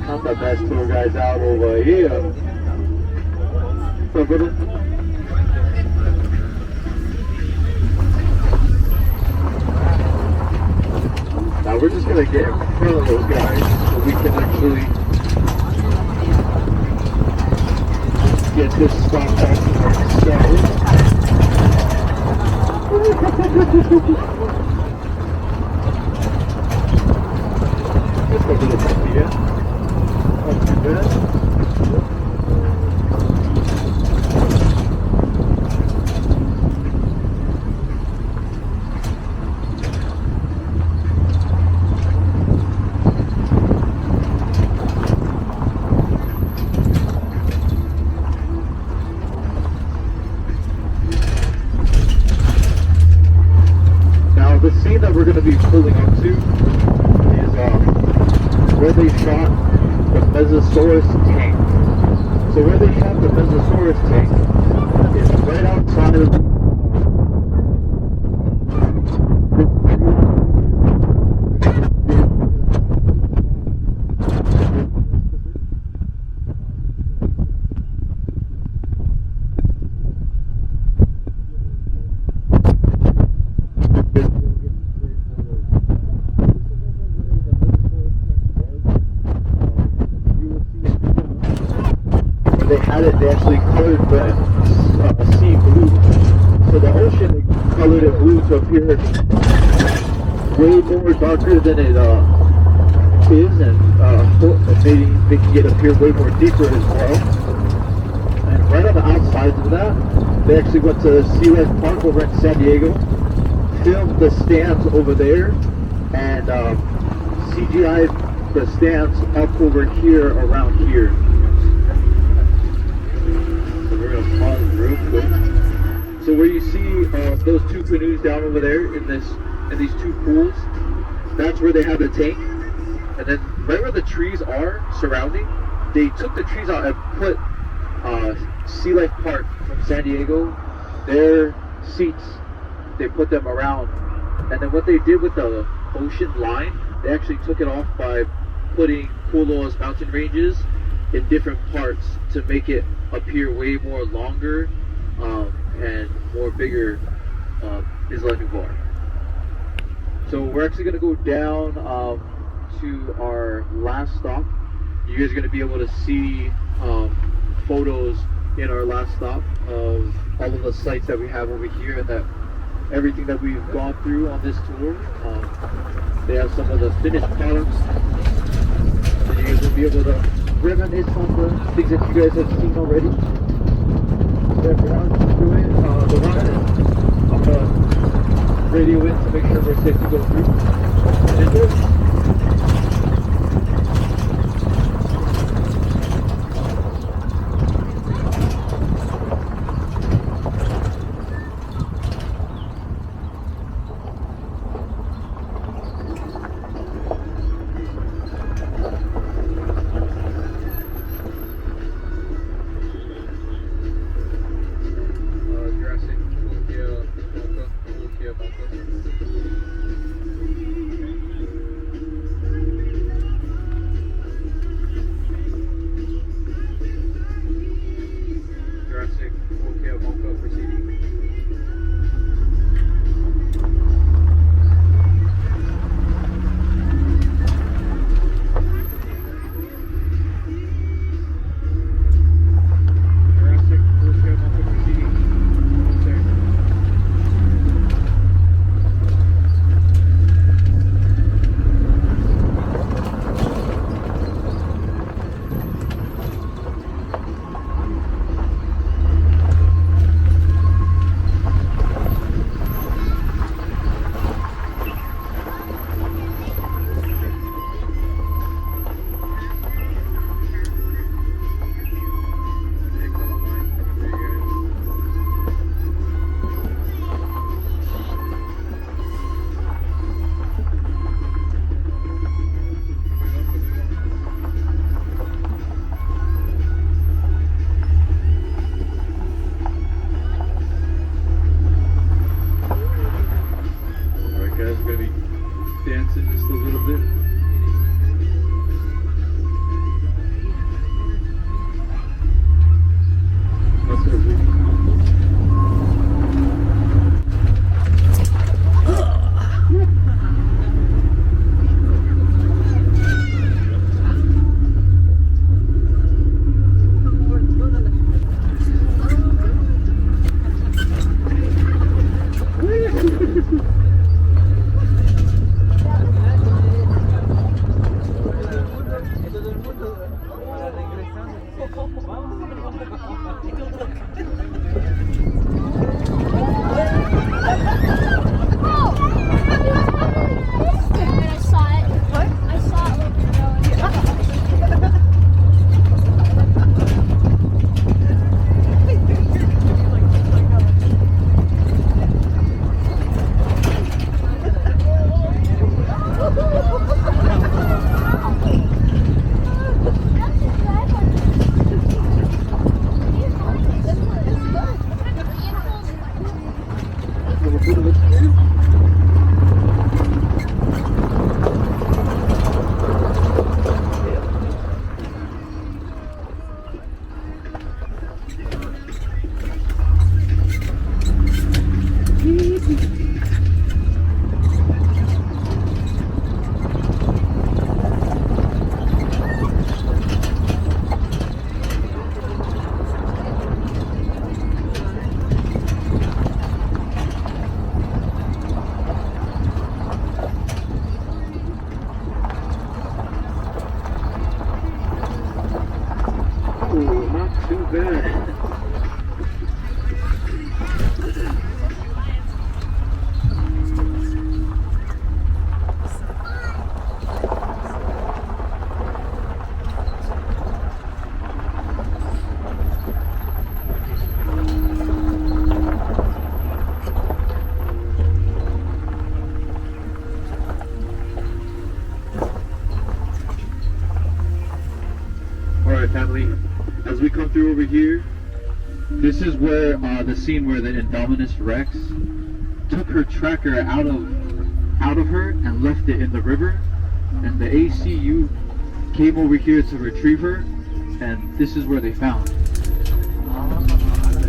Not the best tour guides out over here. What's up, brother? Now we're just gonna get in front of those guys so we can actually get this spot back to ourselves. Let's go to the top here. Not too bad. scene that we're going to be pulling up to is where they shot the Mesosaurus tank. So where they shot the Mesosaurus tank is right outside of they actually colored the sea blue. So the ocean, they colored it blue to appear way more darker than it is, and maybe they can get appear way more deeper as well. And right on the outsides of that, they actually went to Sea Life Park over in San Diego, filmed the stands over there, and CGI'd the stands up over here, around here. So where you see those two canoes down over there in these two pools, that's where they have the tank. And then right where the trees are surrounding, they took the trees out and put Sea Life Park from San Diego, their seats, they put them around. And then what they did with the ocean line, they actually took it off by putting Kualoa's mountain ranges in different parts to make it appear way more longer and more bigger Isla Nublar. So we're actually going to go down to our last stop. You guys are going to be able to see photos in our last stop of all of the sites that we have over here and that everything that we've gone through on this tour. They have some of the finished products. So you guys will be able to reminisce on the things that you guys have seen already. So everyone's doing the run, I'm going to radio in to make sure we're safe to go through. Alright family, as we come through over here, this is where the scene where the Indominus Rex took her tracker out of her and left it in the river, and the ACU came over here to retrieve her, and this is where they found the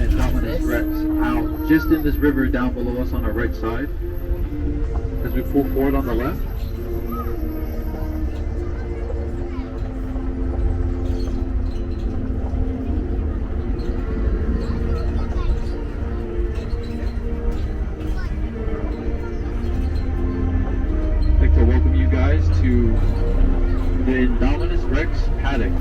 Indominus Rex out just in this river down below us on our right side. As we pull forward on the left, to the Indominus Rex paddock.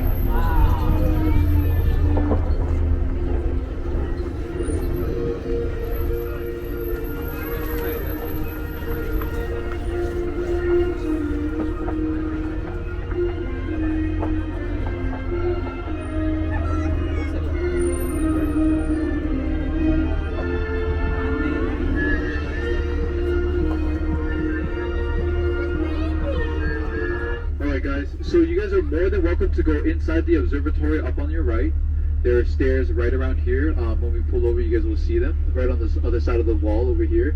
So you guys are more than welcome to go inside the observatory up on your right. There are stairs right around here. When we pull over, you guys will see them right on this other side of the wall over here.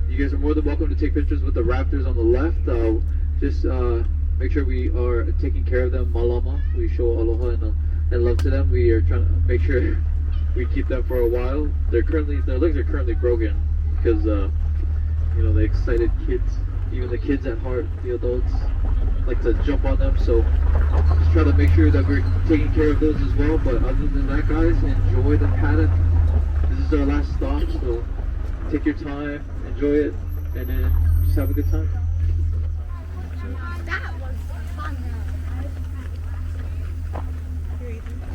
You guys are more than welcome to take pictures with the raptors on the left. Just make sure we are taking care of them. Malama. We show aloha and love to them. We are trying to make sure we keep them for a while. Their legs are currently broken because you know, the excited kids, even the kids at heart, the adults, like to jump on them, so just try to make sure that we're taking care of those as well. But other than that, guys, enjoy the paddock. This is our last stop, so take your time, enjoy it, and then just have a good time. That was fun.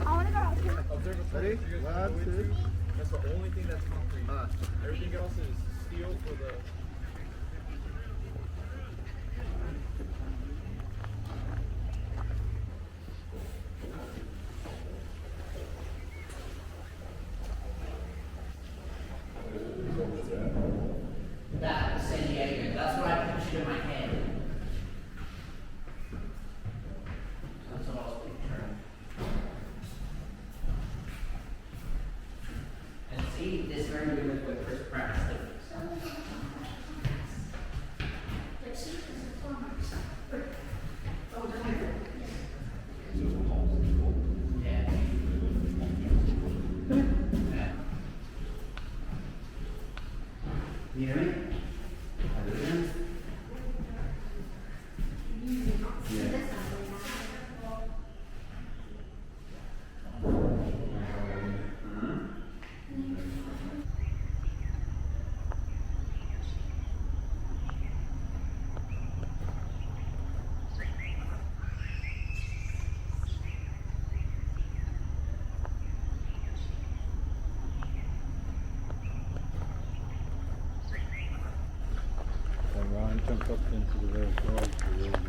I want to go. Observatory. That's the only thing that's concrete. Everything else is steel for the. That was San Diego. That's what I pictured in my head. That's what I was picturing. And see, this very good with first practice. You hear me? Ryan jumped up into the very frog, really nice.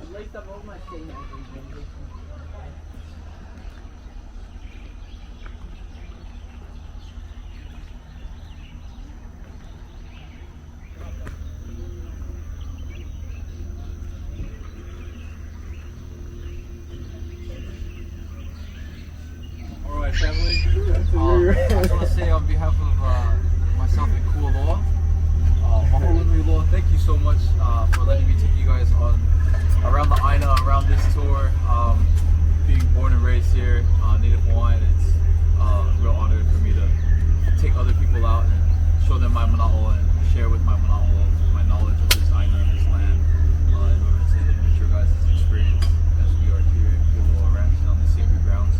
At least I'm almost seeing everything. say on behalf of myself and Kualoa, mahalo nui loa. Thank you so much for letting me take you guys on around the Aina, around this tour. Being born and raised here, Native Hawaiian, it's a real honor for me to take other people out and show them my mana'o and share with my mana'o my knowledge of this Aina and this land in order to enrich your guys' experience as we are here at Kualoa Ranch on the sacred grounds.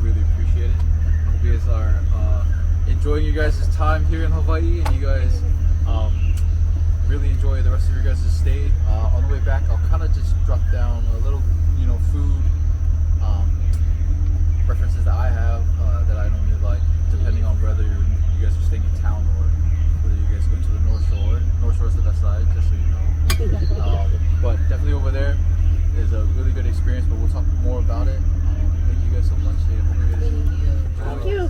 Really appreciate it. I hope you guys are enjoying your guys' time here in Hawaii, and you guys really enjoy the rest of your guys' stay. On the way back, I'll kind of just drop down a little, food preferences that I have that I normally like, depending on whether you guys are staying in town or whether you guys go to the North Shore. North Shore is the best side, just so you know. But definitely over there is a really good experience, but we'll talk more about it. Thank you guys so much. Thank you.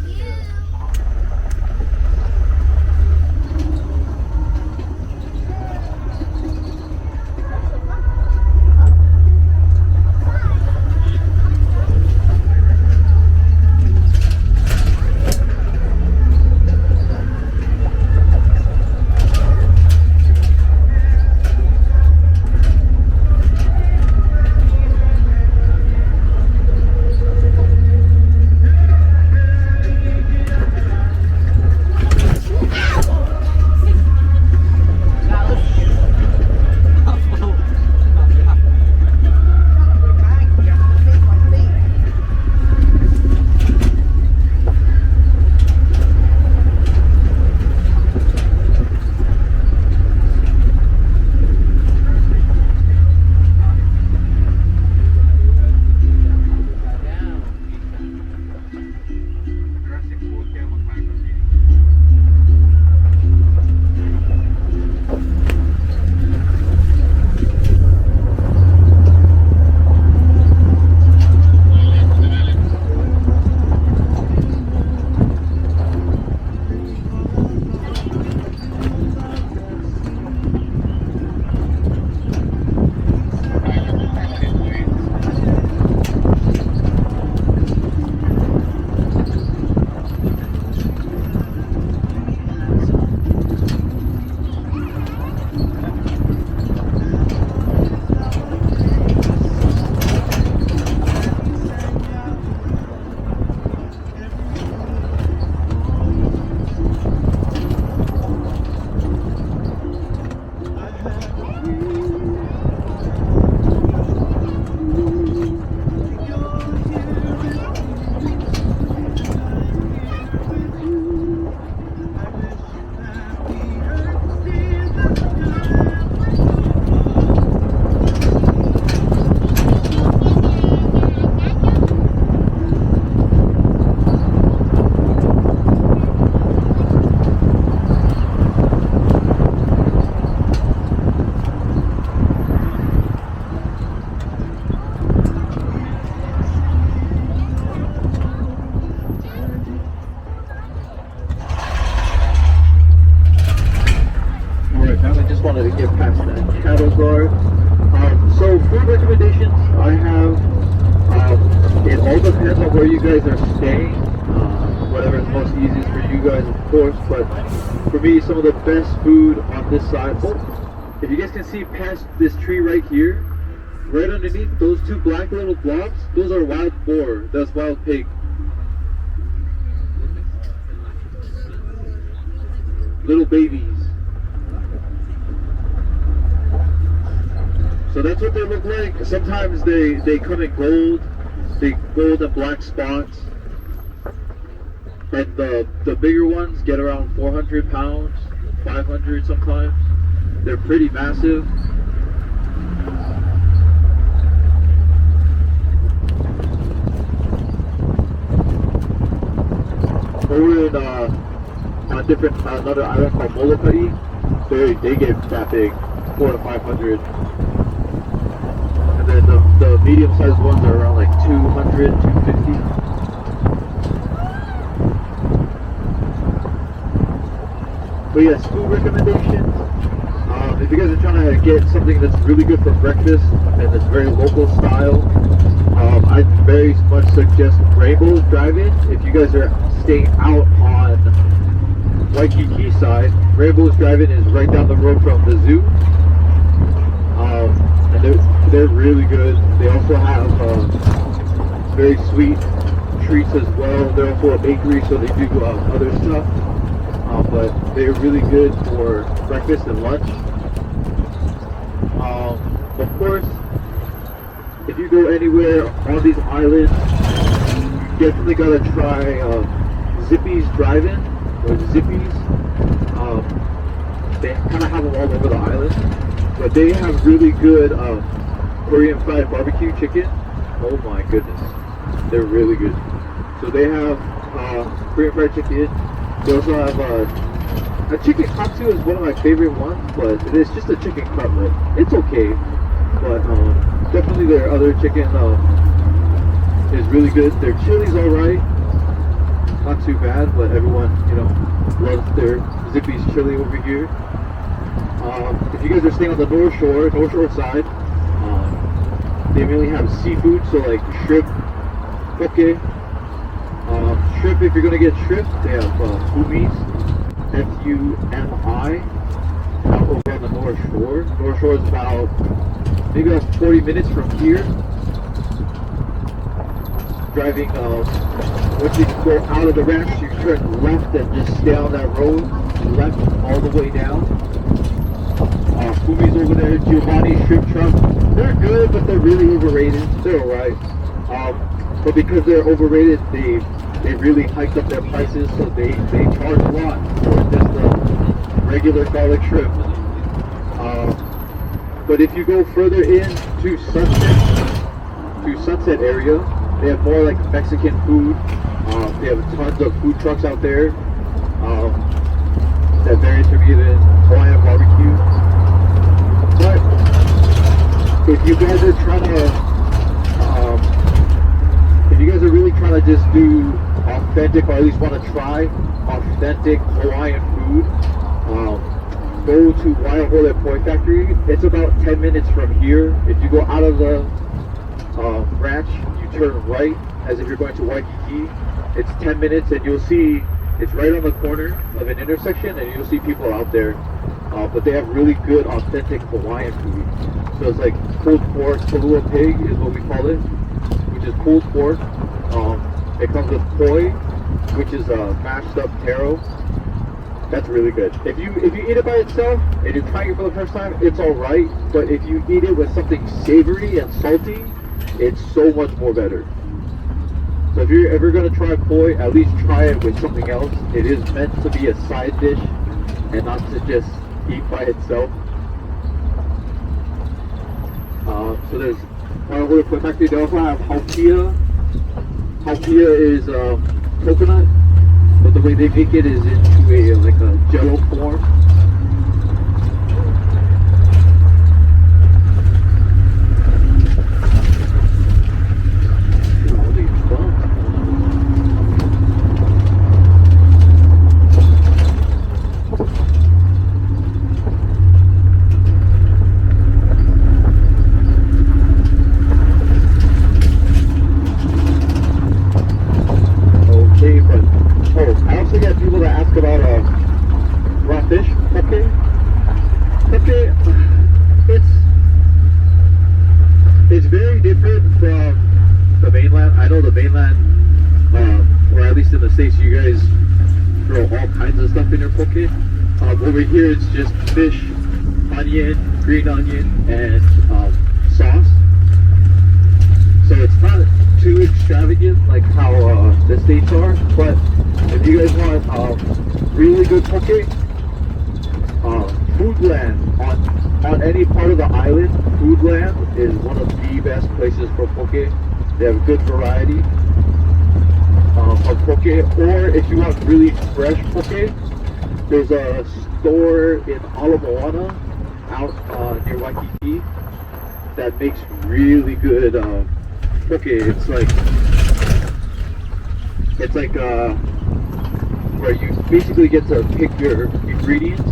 So food recommendations I have, it all depends on where you guys are staying, whatever is most easiest for you guys, of course, but for me, some of the best food on this side. Oh, if you guys can see past this tree right here, right underneath those two black little blobs, those are wild boar, that's wild pig. Little babies. So that's what they look like. Sometimes they come in gold, gold and black spots. And the bigger ones get around 400 pounds, 500 sometimes. They're pretty massive. Over in on different another island called Molokai, they get that big, 400 to 500. And then the medium-sized ones are around like 200, 250. But yes, food recommendations. If you guys are trying to get something that's really good for breakfast and that's very local style, I very much suggest Rainbow Drive-In. If you guys are staying out on Waikiki side, Rainbow's Drive-In is right down the road from the zoo. And they're really good. They also have very sweet treats as well. They're also a bakery, so they do other stuff. But they're really good for breakfast and lunch. Of course, if you go anywhere on these islands, you definitely gotta try Zippy's Drive-In or Zippy's. They kind of have them all over the island, but they have really good Korean fried barbecue chicken. Oh my goodness, they're really good. So they have Korean fried chicken. They also have a chicken katsu is one of my favorite ones, but it's just a chicken cutlet. It's okay, but definitely their other chicken is really good. Their chili's alright, not too bad, but everyone, you know, loves their Zippy's chili over here. If you guys are staying on the North Shore side, they mainly have seafood, so like shrimp, poke. Shrimp, if you're gonna get shrimp, they have fumis, F-U-M-I, out over on the North Shore. North Shore is maybe about 40 minutes from here. Driving, once you go out of the ranch, you turn left and just stay on that road, left all the way down. Fumi's over there, Giovanni shrimp truck. They're good, but they're really overrated. They're alright. But because they're overrated, they really hiked up their prices, so they charge a lot for just the regular garlic shrimp. But if you go further in to Sunset area, they have more like Mexican food. They have tons of food trucks out there that varies from even Hawaiian barbecue. But if you guys are trying to if you guys are really trying to just do authentic, or at least want to try authentic Hawaiian food, go to Waiahole Poi Factory. It's about 10 minutes from here. If you go out of the ranch, you turn right as if you're going to Waikiki. It's 10 minutes and you'll see it's right on the corner of an intersection, and you'll see people out there. But they have really good authentic Hawaiian food. So it's like pulled pork, kalua pig is what we call it, which is pulled pork. It comes with poi, which is mashed up taro. That's really good. If you eat it by itself and you're trying it for the first time, it's alright. But if you eat it with something savory and salty, it's so much more better. So if you're ever gonna try poi, at least try it with something else. It is meant to be a side dish and not to just eat by itself. So there's Waiahole Poi Factory. They also have haupia. Haupia is coconut, but the way they make it is into like a jello form. It's very different from the mainland. I know the mainland, or at least in the States, you guys throw all kinds of stuff in your poke. Over here, it's just fish, onion, green onion, and sauce. So it's not too extravagant like how the States are. But if you guys want really good poke, Foodland on any part of the island, Foodland is one of the best places for poke. They have a good variety of poke. Or if you want really fresh poke, there's a store in Ala Moana out near Waikiki that makes really good poke. It's like where you basically get to pick your ingredients,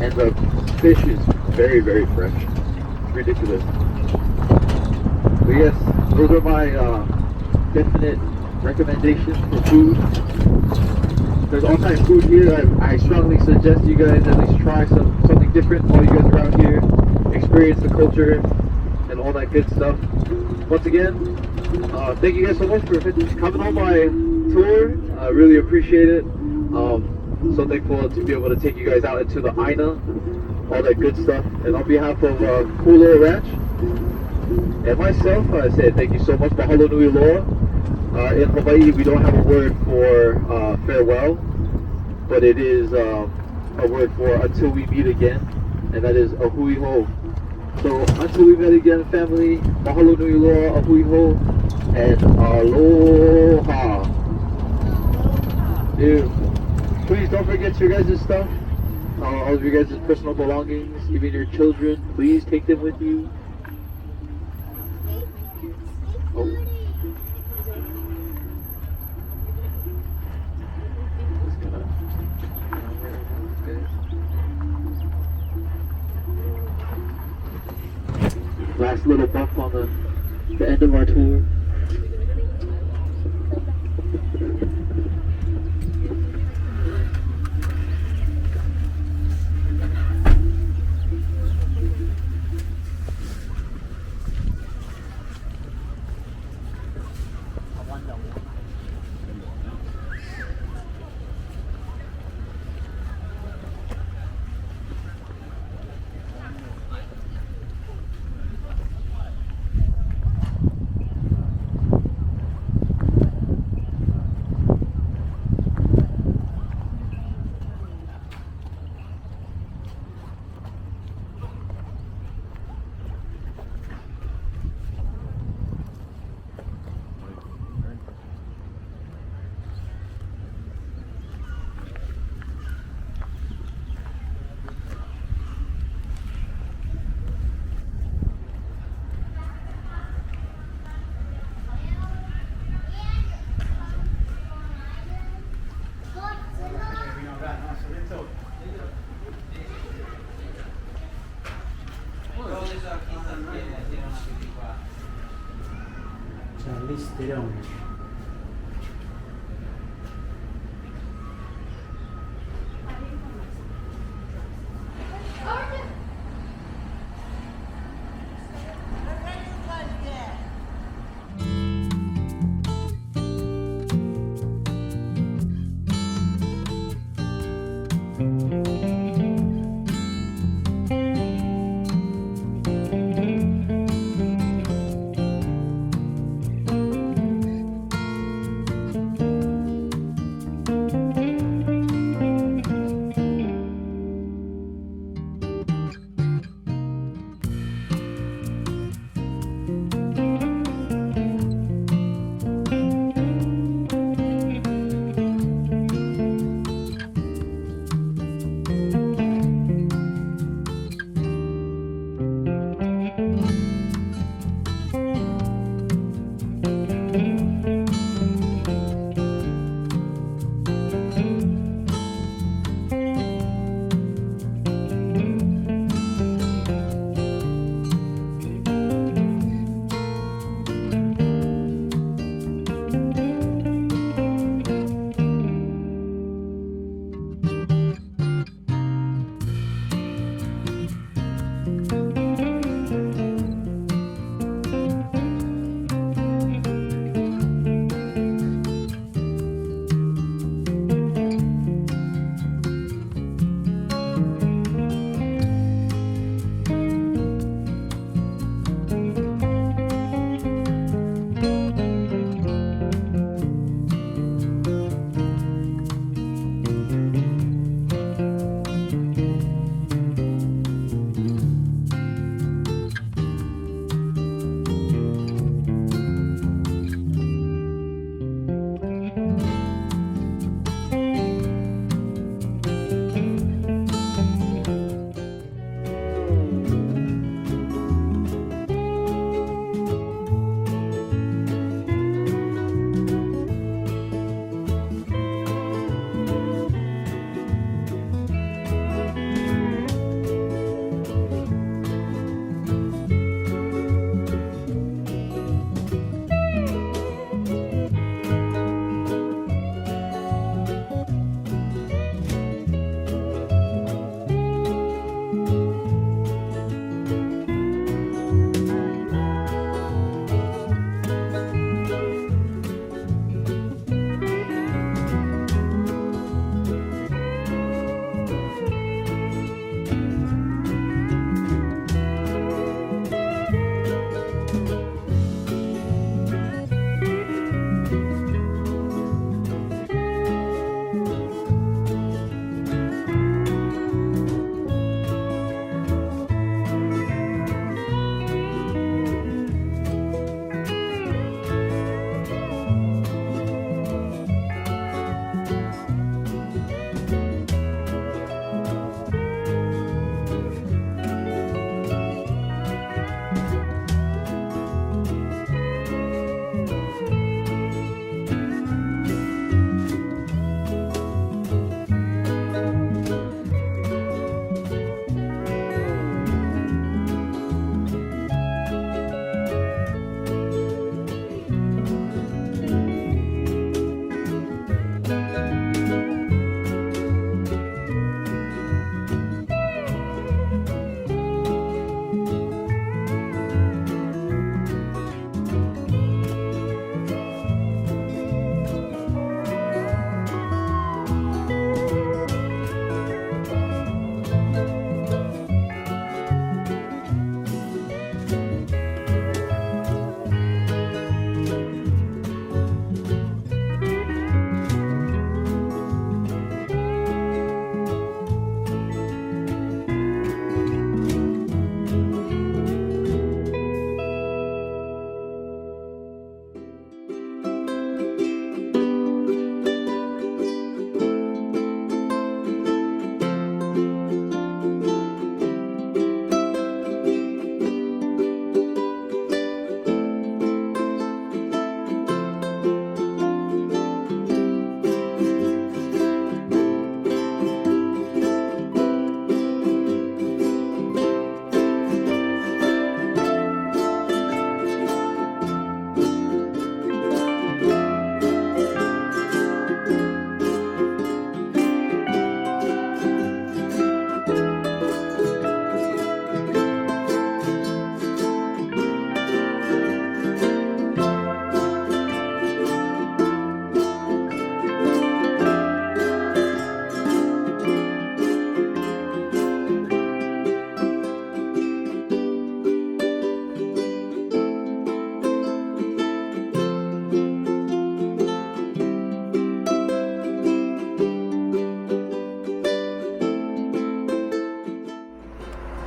and the fish is very, very fresh. It's ridiculous. But yes, those are my definite recommendations for food. There's all kinds of food here. I strongly suggest you guys at least try something different while you guys are out here. Experience the culture and all that good stuff. Once again, thank you guys so much for coming on my tour. I really appreciate it. So thankful to be able to take you guys out into the Aina, all that good stuff. And on behalf of Kualoa Ranch and myself, I say thank you so much. Mahalo nui loa. In Hawaii, we don't have a word for farewell, but it is a word for until we meet again, and that is a hui ho. So until we meet again, family, mahalo nui loa, a hui ho, and aloha. Dude, please don't forget your guys' stuff, all of your guys' personal belongings, even your children. Please take them with you. Oh. Last little bump on the end of our tour.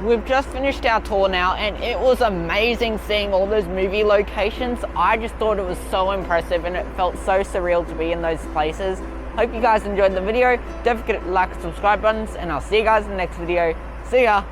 we've just finished our tour now, and it was amazing seeing all those movie locations. I just thought it was so impressive, and it felt so surreal to be in those places. Hope you guys enjoyed the video. Don't forget to like and subscribe buttons, and I'll see you guys in the next video. See ya!